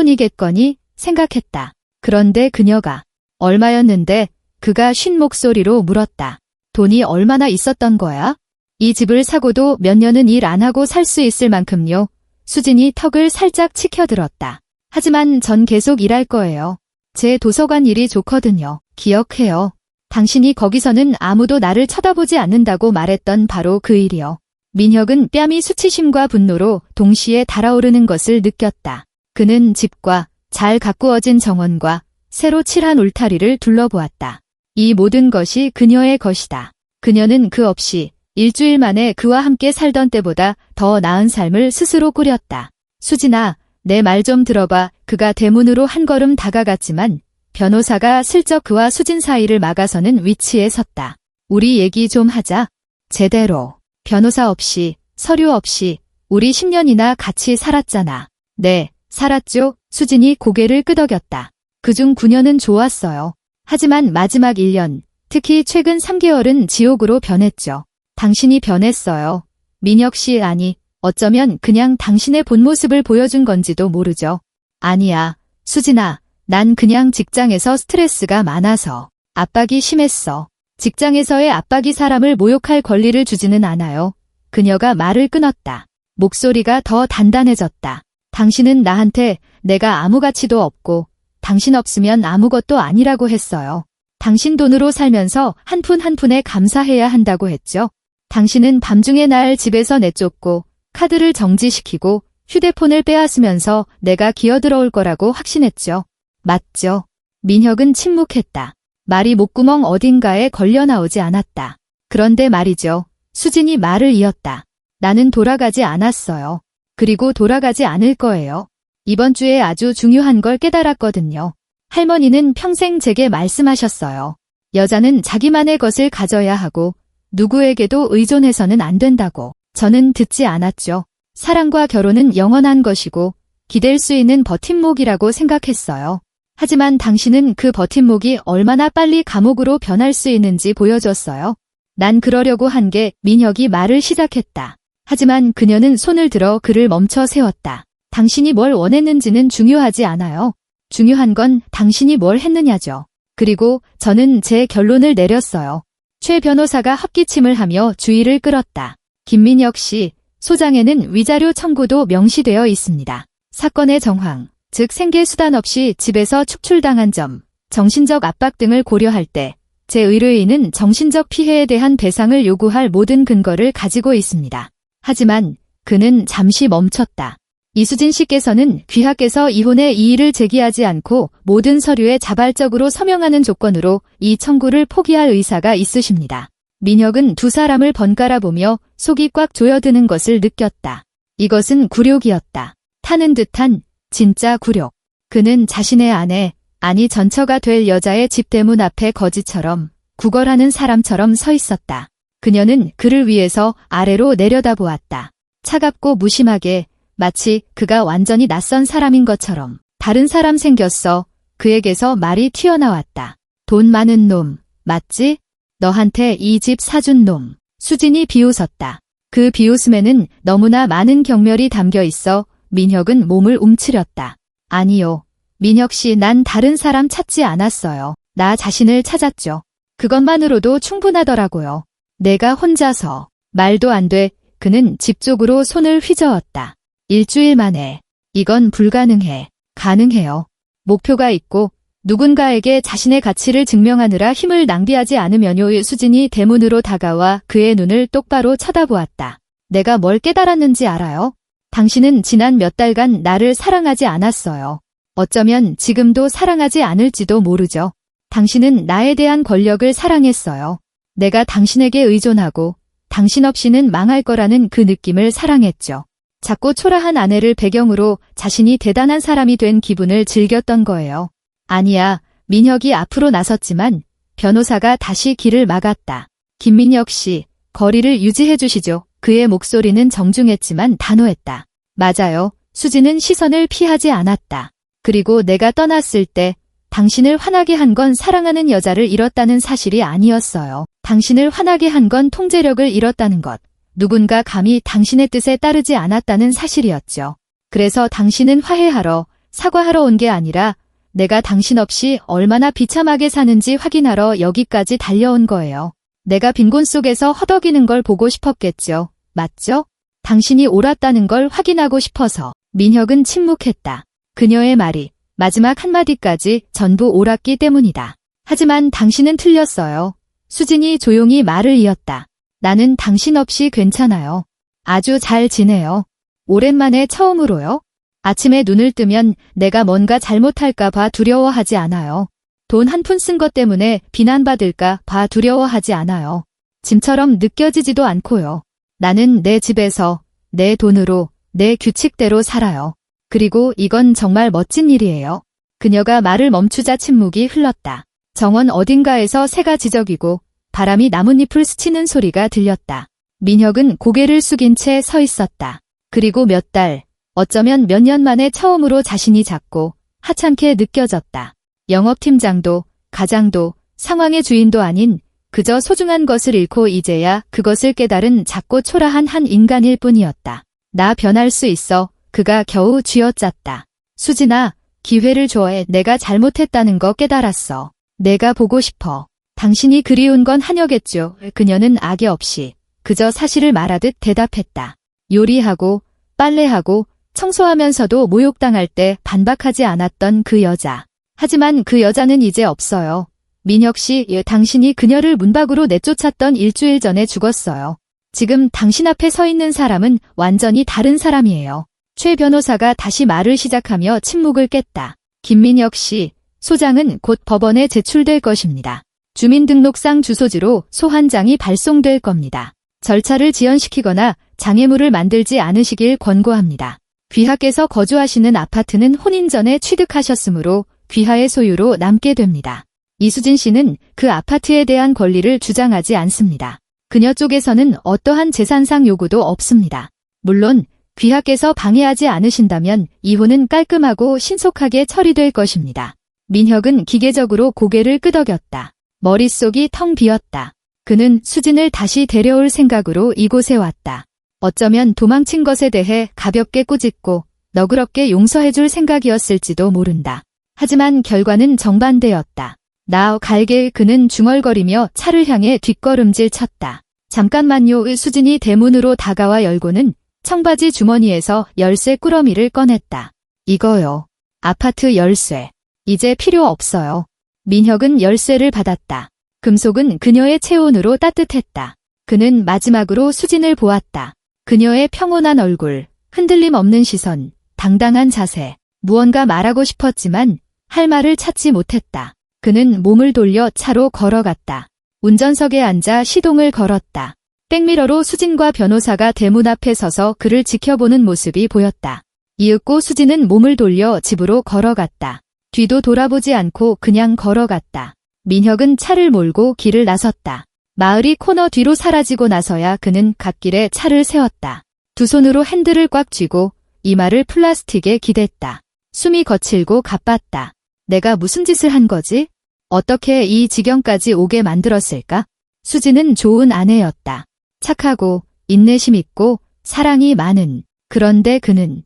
푼돈이겠거니 생각했다. 그런데 그녀가 얼마였는데? 그가 쉰 목소리로 물었다. 돈이 얼마나 있었던 거야? 이 집을 사고도 몇 년은 일 안 하고 살 수 있을 만큼요. 수진이 턱을 살짝 치켜들었다. 하지만 전 계속 일할 거예요. 제 도서관 일이 좋거든요. 기억해요. 당신이 거기서는 아무도 나를 쳐다보지 않는다고 말했던 바로 그 일이요. 민혁은 뺨이 수치심과 분노로 동시에 달아오르는 것을 느꼈다. 그는 집과 잘 가꾸어진 정원과 새로 칠한 울타리를 둘러보았다. 이 모든 것이 그녀의 것이다. 그녀는 그 없이 일주일 만에 그와 함께 살던 때보다 더 나은 삶을 스스로 꾸렸다. 수진아, 내 말 좀 들어봐. 그가 대문으로 한 걸음 다가갔지만 변호사가 슬쩍 그와 수진 사이를 막아서는 위치에 섰다. 우리 얘기 좀 하자. 제대로. 변호사 없이, 서류 없이 우리 10년이나 같이 살았잖아. 네, 살았죠. 수진이 고개를 끄덕였다. 그중 9년은 좋았어요. 하지만 마지막 1년, 특히 최근 3개월은 지옥으로 변했죠. 당신이 변했어요. 민혁 씨 아니, 어쩌면 그냥 당신의 본 모습을 보여준 건지도 모르죠. 아니야, 수진아, 난 그냥 직장에서 스트레스가 많아서 압박이 심했어. 직장에서의 압박이 사람을 모욕할 권리를 주지는 않아요. 그녀가 말을 끊었다. 목소리가 더 단단해졌다. 당신은 나한테 내가 아무 가치도 없고 당신 없으면 아무것도 아니라고 했어요. 당신 돈으로 살면서 한 푼 한 푼에 감사해야 한다고 했죠. 당신은 밤중에 날 집에서 내쫓고 카드를 정지시키고 휴대폰을 빼앗으면서 내가 기어들어올 거라고 확신했죠. 맞죠? 민혁은 침묵했다. 말이 목구멍 어딘가에 걸려 나오지 않았다. 그런데 말이죠. 수진이 말을 이었다. 나는 돌아가지 않았어요. 그리고 돌아가지 않을 거예요. 이번 주에 아주 중요한 걸 깨달았거든요. 할머니는 평생 제게 말씀하셨어요. 여자는 자기만의 것을 가져야 하고 누구에게도 의존해서는 안 된다고. 저는 듣지 않았죠. 사랑과 결혼은 영원한 것이고 기댈 수 있는 버팀목이라고 생각했어요. 하지만 당신은 그 버팀목이 얼마나 빨리 감옥으로 변할 수 있는지 보여줬어요. 난 그러려고 한 게 민혁이 말을 시작했다. 하지만 그녀는 손을 들어 그를 멈춰 세웠다. 당신이 뭘 원했는지는 중요하지 않아요. 중요한 건 당신이 뭘 했느냐죠. 그리고 저는 제 결론을 내렸어요. 최 변호사가 헛기침을 하며 주의를 끌었다. 김민혁 씨, 소장에는 위자료 청구도 명시되어 있습니다. 사건의 정황, 즉 생계 수단 없이 집에서 축출당한 점, 정신적 압박 등을 고려할 때 제 의뢰인은 정신적 피해에 대한 배상을 요구할 모든 근거를 가지고 있습니다. 하지만 그는 잠시 멈췄다. 이수진 씨께서는 귀하께서 이혼의 이의를 제기하지 않고 모든 서류에 자발적으로 서명하는 조건으로 이 청구를 포기할 의사가 있으십니다. 민혁은 두 사람을 번갈아 보며 속이 꽉 조여드는 것을 느꼈다. 이것은 굴욕이었다. 타는 듯한 진짜 굴욕. 그는 자신의 아내, 아니 전처가 될 여자의 집 대문 앞에 거지처럼 구걸하는 사람처럼 서 있었다. 그녀는 그를 위해서 아래로 내려다보았다. 차갑고 무심하게, 마치 그가 완전히 낯선 사람인 것처럼. 다른 사람 생겼어. 그에게서 말이 튀어나왔다. 돈 많은 놈, 맞지? 너한테 이 집 사준 놈. 수진이 비웃었다. 그 비웃음에는 너무나 많은 경멸이 담겨 있어 민혁은 몸을 움츠렸다. 아니요. 민혁 씨, 난 다른 사람 찾지 않았어요. 나 자신을 찾았죠. 그것만으로도 충분하더라고요. 내가 혼자서. 말도 안 돼. 그는 집 쪽으로 손을 휘저었다. 일주일 만에. 이건 불가능해. 가능해요. 목표가 있고 누군가에게 자신의 가치를 증명하느라 힘을 낭비하지 않으면요. 수진이 대문으로 다가와 그의 눈을 똑바로 쳐다보았다. 내가 뭘 깨달았는지 알아요? 당신은 지난 몇 달간 나를 사랑하지 않았어요. 어쩌면 지금도 사랑하지 않을지도 모르죠. 당신은 나에 대한 권력을 사랑했어요. 내가 당신에게 의존하고 당신 없이는 망할 거라는 그 느낌을 사랑했죠. 작고 초라한 아내를 배경으로 자신이 대단한 사람이 된 기분을 즐겼던 거예요. 아니야, 민혁이 앞으로 나섰지만 변호사가 다시 길을 막았다. 김민혁 씨, 거리를 유지해 주시죠. 그의 목소리는 정중했지만 단호했다. 맞아요. 수지는 시선을 피하지 않았다. 그리고 내가 떠났을 때 당신을 화나게 한 건 사랑하는 여자를 잃었다는 사실이 아니었어요. 당신을 화나게 한 건 통제력을 잃었다는 것. 누군가 감히 당신의 뜻에 따르지 않았다는 사실이었죠. 그래서 당신은 화해하러, 사과하러 온 게 아니라 내가 당신 없이 얼마나 비참하게 사는지 확인하러 여기까지 달려온 거예요. 내가 빈곤 속에서 허덕이는 걸 보고 싶었겠죠. 맞죠? 당신이 옳았다는 걸 확인하고 싶어서. 민혁은 침묵했다. 그녀의 말이 마지막 한마디까지 전부 옳았기 때문이다. 하지만 당신은 틀렸어요. 수진이 조용히 말을 이었다. 나는 당신 없이 괜찮아요. 아주 잘 지내요. 오랜만에 처음으로요. 아침에 눈을 뜨면 내가 뭔가 잘못할까 봐 두려워하지 않아요. 돈 한 푼 쓴 것 때문에 비난받을까 봐 두려워하지 않아요. 짐처럼 느껴지지도 않고요. 나는 내 집에서, 내 돈으로, 내 규칙대로 살아요. 그리고 이건 정말 멋진 일이에요. 그녀가 말을 멈추자 침묵이 흘렀다. 정원 어딘가에서 새가 지저귀고 바람이 나뭇잎을 스치는 소리가 들렸다. 민혁은 고개를 숙인 채 서 있었다. 그리고 몇 달, 어쩌면 몇 년 만에 처음으로 자신이 작고 하찮게 느껴졌다. 영업팀장도, 가장도, 상황의 주인도 아닌 그저 소중한 것을 잃고 이제야 그것을 깨달은 작고 초라한 한 인간일 뿐이었다. 나 변할 수 있어. 그가 겨우 쥐어짰다. 수진아, 기회를 줘. 내가 잘못했다는 거 깨달았어. 내가 보고 싶어. 당신이 그리운 건 한여겠죠. 그녀는 악의 없이 그저 사실을 말하듯 대답했다. 요리하고 빨래하고 청소하면서도 모욕당할 때 반박하지 않았던 그 여자. 하지만 그 여자는 이제 없어요. 민혁 씨, 당신이 그녀를 문 밖으로 내쫓았던 일주일 전에 죽었어요. 지금 당신 앞에 서 있는 사람은 완전히 다른 사람이에요. 최 변호사가 다시 말을 시작하며 침묵을 깼다. 김민혁 씨, 소장은 곧 법원에 제출될 것입니다. 주민등록상 주소지로 소환장이 발송될 겁니다. 절차를 지연시키거나 장애물을 만들지 않으시길 권고합니다. 귀하께서 거주하시는 아파트는 혼인 전에 취득하셨으므로 귀하의 소유로 남게 됩니다. 이수진 씨는 그 아파트에 대한 권리를 주장하지 않습니다. 그녀 쪽에서는 어떠한 재산상 요구도 없습니다. 물론 귀하께서 방해하지 않으신다면 이혼은 깔끔하고 신속하게 처리될 것입니다. 민혁은 기계적으로 고개를 끄덕였다. 머릿속이 텅 비었다. 그는 수진을 다시 데려올 생각으로 이곳에 왔다. 어쩌면 도망친 것에 대해 가볍게 꾸짖고 너그럽게 용서해줄 생각이었을지도 모른다. 하지만 결과는 정반대였다. 나 갈게. 그는 중얼거리며 차를 향해 뒷걸음질 쳤다. 잠깐만요. 수진이 대문으로 다가와 열고는 청바지 주머니에서 열쇠 꾸러미를 꺼냈다. 이거요. 아파트 열쇠. 이제 필요 없어요. 민혁은 열쇠를 받았다. 금속은 그녀의 체온으로 따뜻했다. 그는 마지막으로 수진을 보았다. 그녀의 평온한 얼굴, 흔들림 없는 시선, 당당한 자세. 무언가 말하고 싶었지만 할 말을 찾지 못했다. 그는 몸을 돌려 차로 걸어갔다. 운전석에 앉아 시동을 걸었다. 백미러로 수진과 변호사가 대문 앞에 서서 그를 지켜보는 모습이 보였다. 이윽고 수진은 몸을 돌려 집으로 걸어갔다. 뒤도 돌아보지 않고 그냥 걸어갔다. 민혁은 차를 몰고 길을 나섰다. 마을이 코너 뒤로 사라지고 나서야 그는 갓길에 차를 세웠다. 두 손으로 핸들을 꽉 쥐고 이마를 플라스틱에 기댔다. 숨이 거칠고 가빴다. 내가 무슨 짓을 한 거지? 어떻게 이 지경까지 오게 만들었을까? 수지는 좋은 아내였다. 착하고 인내심 있고 사랑이 많은. 그런데 그는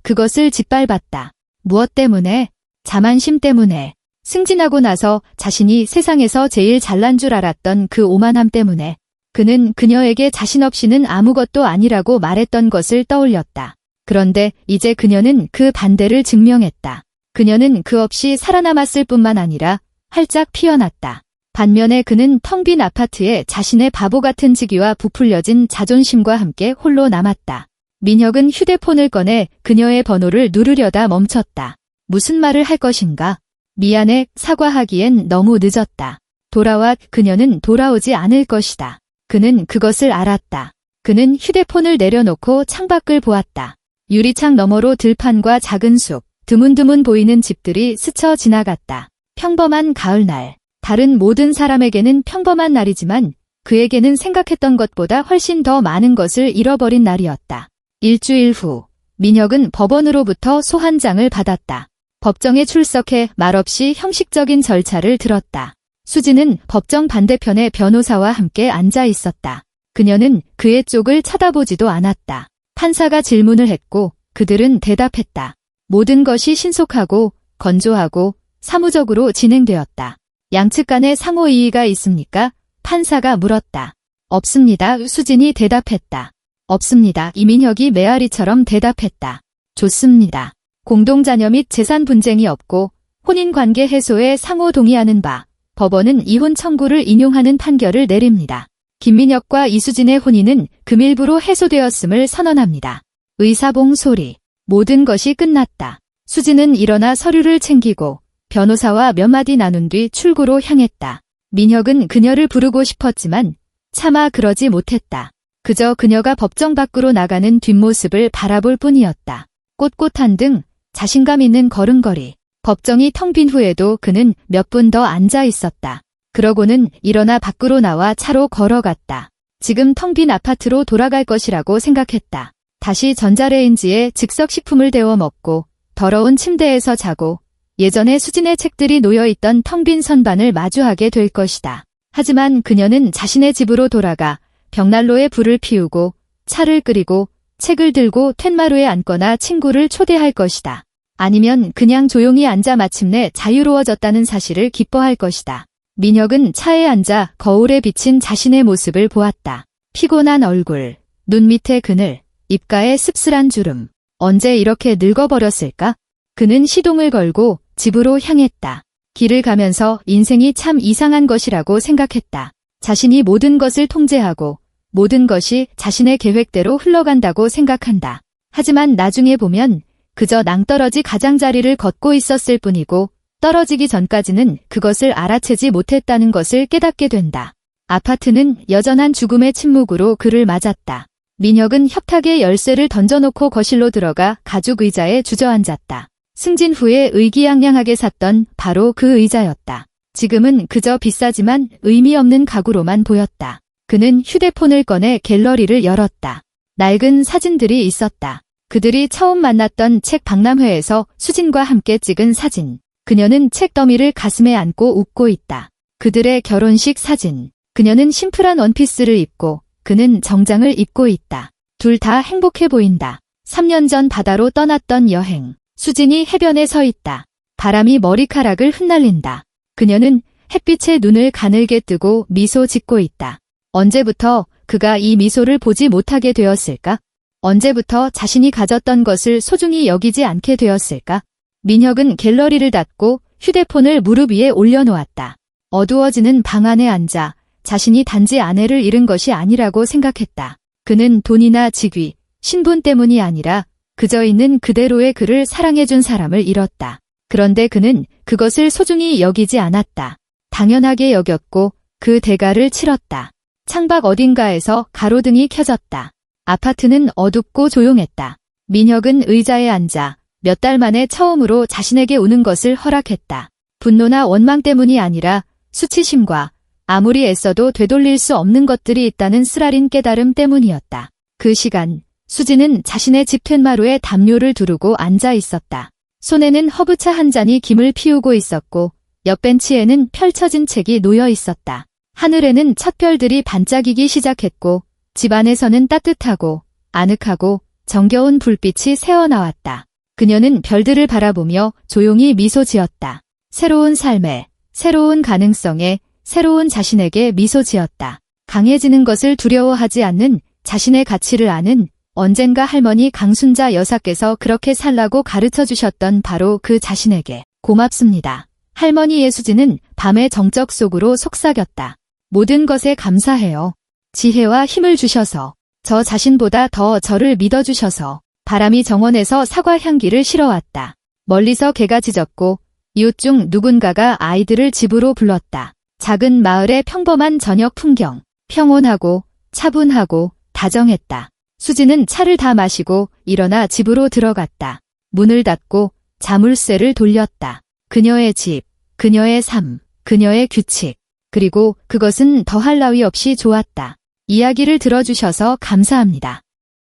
그것을 짓밟았다. 무엇 때문에? 자만심 때문에. 승진하고 나서 자신이 세상에서 제일 잘난 줄 알았던 그 오만함 때문에. 그는 그녀에게 자신 없이는 아무것도 아니라고 말했던 것을 떠올렸다. 그런데 이제 그녀는 그 반대를 증명했다. 그녀는 그 없이 살아남았을 뿐만 아니라 활짝 피어났다. 반면에 그는 텅 빈 아파트에 자신의 바보 같은 직위와 부풀려진 자존심과 함께 홀로 남았다. 민혁은 휴대폰을 꺼내 그녀의 번호를 누르려다 멈췄다. 무슨 말을 할 것인가? 미안해, 사과하기엔 너무 늦었다. 돌아와. 그녀는 돌아오지 않을 것이다. 그는 그것을 알았다. 그는 휴대폰을 내려놓고 창밖을 보았다. 유리창 너머로 들판과 작은 숲, 드문드문 보이는 집들이 스쳐 지나갔다. 평범한 가을날. 다른 모든 사람에게는 평범한 날이지만 그에게는 생각했던 것보다 훨씬 더 많은 것을 잃어버린 날이었다. 일주일 후, 민혁은 법원으로부터 소환장을 받았다. 법정에 출석해 말없이 형식적인 절차를 들었다. 수지는 법정 반대편에 변호사와 함께 앉아 있었다. 그녀는 그의 쪽을 쳐다보지도 않았다. 판사가 질문을 했고 그들은 대답했다. 모든 것이 신속하고 건조하고 사무적으로 진행되었다. 양측 간에 상호 이의가 있습니까? 판사가 물었다. 없습니다. 수진이 대답했다. 없습니다. 이민혁이 메아리처럼 대답했다. 좋습니다. 공동자녀 및 재산 분쟁이 없고 혼인관계 해소에 상호 동의하는 바, 법원은 이혼 청구를 인용하는 판결을 내립니다. 김민혁과 이수진의 혼인은 금일부로 해소되었음을 선언합니다. 의사봉 소리. 모든 것이 끝났다. 수진은 일어나 서류를 챙기고 변호사와 몇 마디 나눈 뒤 출구로 향했다. 민혁은 그녀를 부르고 싶었지만 차마 그러지 못했다. 그저 그녀가 법정 밖으로 나가는 뒷모습을 바라볼 뿐이었다. 꼿꼿한 등 자신감 있는 걸음걸이. 법정이 텅 빈 후에도 그는 몇 분 더 앉아 있었다. 그러고는 일어나 밖으로 나와 차로 걸어갔다. 지금 텅 빈 아파트로 돌아갈 것이라고 생각했다. 다시 전자레인지에 즉석식품을 데워 먹고 더러운 침대에서 자고 예전에 수진의 책들이 놓여있던 텅 빈 선반을 마주하게 될 것이다. 하지만 그녀는 자신의 집으로 돌아가 벽난로에 불을 피우고 차를 끓이고 책을 들고 툇마루에 앉거나 친구를 초대할 것이다. 아니면 그냥 조용히 앉아 마침내 자유로워졌다는 사실을 기뻐할 것이다. 민혁은 차에 앉아 거울에 비친 자신의 모습을 보았다. 피곤한 얼굴, 눈 밑에 그늘, 입가에 씁쓸한 주름. 언제 이렇게 늙어버렸을까? 그는 시동을 걸고 집으로 향했다. 길을 가면서 인생이 참 이상한 것이라고 생각했다. 자신이 모든 것을 통제하고 모든 것이 자신의 계획대로 흘러간다고 생각한다. 하지만 나중에 보면 그저 낭떠러지 가장자리를 걷고 있었을 뿐이고 떨어지기 전까지는 그것을 알아채지 못했다는 것을 깨닫게 된다. 아파트는 여전한 죽음의 침묵으로 그를 맞았다. 민혁은 협탁에 열쇠를 던져놓고 거실로 들어가 가죽 의자에 주저앉았다. 승진 후에 의기양양하게 샀던 바로 그 의자였다. 지금은 그저 비싸지만 의미 없는 가구로만 보였다. 그는 휴대폰을 꺼내 갤러리를 열었다. 낡은 사진들이 있었다. 그들이 처음 만났던 책 박람회에서 수진과 함께 찍은 사진. 그녀는 책 더미를 가슴에 안고 웃고 있다. 그들의 결혼식 사진. 그녀는 심플한 원피스를 입고 그는 정장을 입고 있다. 둘 다 행복해 보인다. 3년 전 바다로 떠났던 여행. 수진이 해변에 서 있다. 바람이 머리카락을 흩날린다. 그녀는 햇빛에 눈을 가늘게 뜨고 미소 짓고 있다. 언제부터 그가 이 미소를 보지 못하게 되었을까? 언제부터 자신이 가졌던 것을 소중히 여기지 않게 되었을까? 민혁은 갤러리를 닫고 휴대폰을 무릎 위에 올려놓았다. 어두워지는 방 안에 앉아 자신이 단지 아내를 잃은 것이 아니라고 생각했다. 그는 돈이나 직위, 신분 때문이 아니라 그저 있는 그대로의 그를 사랑해준 사람을 잃었다. 그런데 그는 그것을 소중히 여기지 않았다. 당연하게 여겼고 그 대가를 치렀다. 창밖 어딘가에서 가로등이 켜졌다. 아파트는 어둡고 조용했다. 민혁은 의자에 앉아 몇 달 만에 처음으로 자신에게 우는 것을 허락했다. 분노나 원망 때문이 아니라 수치심과 아무리 애써도 되돌릴 수 없는 것들이 있다는 쓰라린 깨달음 때문이었다. 그 시간 수지는 자신의 집 툇마루에 담요를 두르고 앉아 있었다. 손에는 허브차 한 잔이 김을 피우고 있었고 옆 벤치에는 펼쳐진 책이 놓여 있었다. 하늘에는 첫 별들이 반짝이기 시작했고 집 안에서는 따뜻하고 아늑하고 정겨운 불빛이 새어나왔다. 그녀는 별들을 바라보며 조용히 미소 지었다. 새로운 삶에, 새로운 가능성에, 새로운 자신에게 미소 지었다. 강해지는 것을 두려워하지 않는 자신의 가치를 아는 언젠가 할머니 강순자 여사께서 그렇게 살라고 가르쳐 주셨던 바로 그 자신에게 고맙습니다. 할머니 예수진은 밤의 정적 속으로 속삭였다. 모든 것에 감사해요. 지혜와 힘을 주셔서, 저 자신보다 더 저를 믿어주셔서. 바람이 정원에서 사과 향기를 실어왔다. 멀리서 개가 짖었고 이웃 중 누군가가 아이들을 집으로 불렀다. 작은 마을의 평범한 저녁 풍경. 평온하고 차분하고 다정했다. 수지는 차를 다 마시고 일어나 집으로 들어갔다. 문을 닫고 자물쇠를 돌렸다. 그녀의 집, 그녀의 삶, 그녀의 규칙. 그리고 그것은 더할 나위 없이 좋았다. 이야기를 들어주셔서 감사합니다.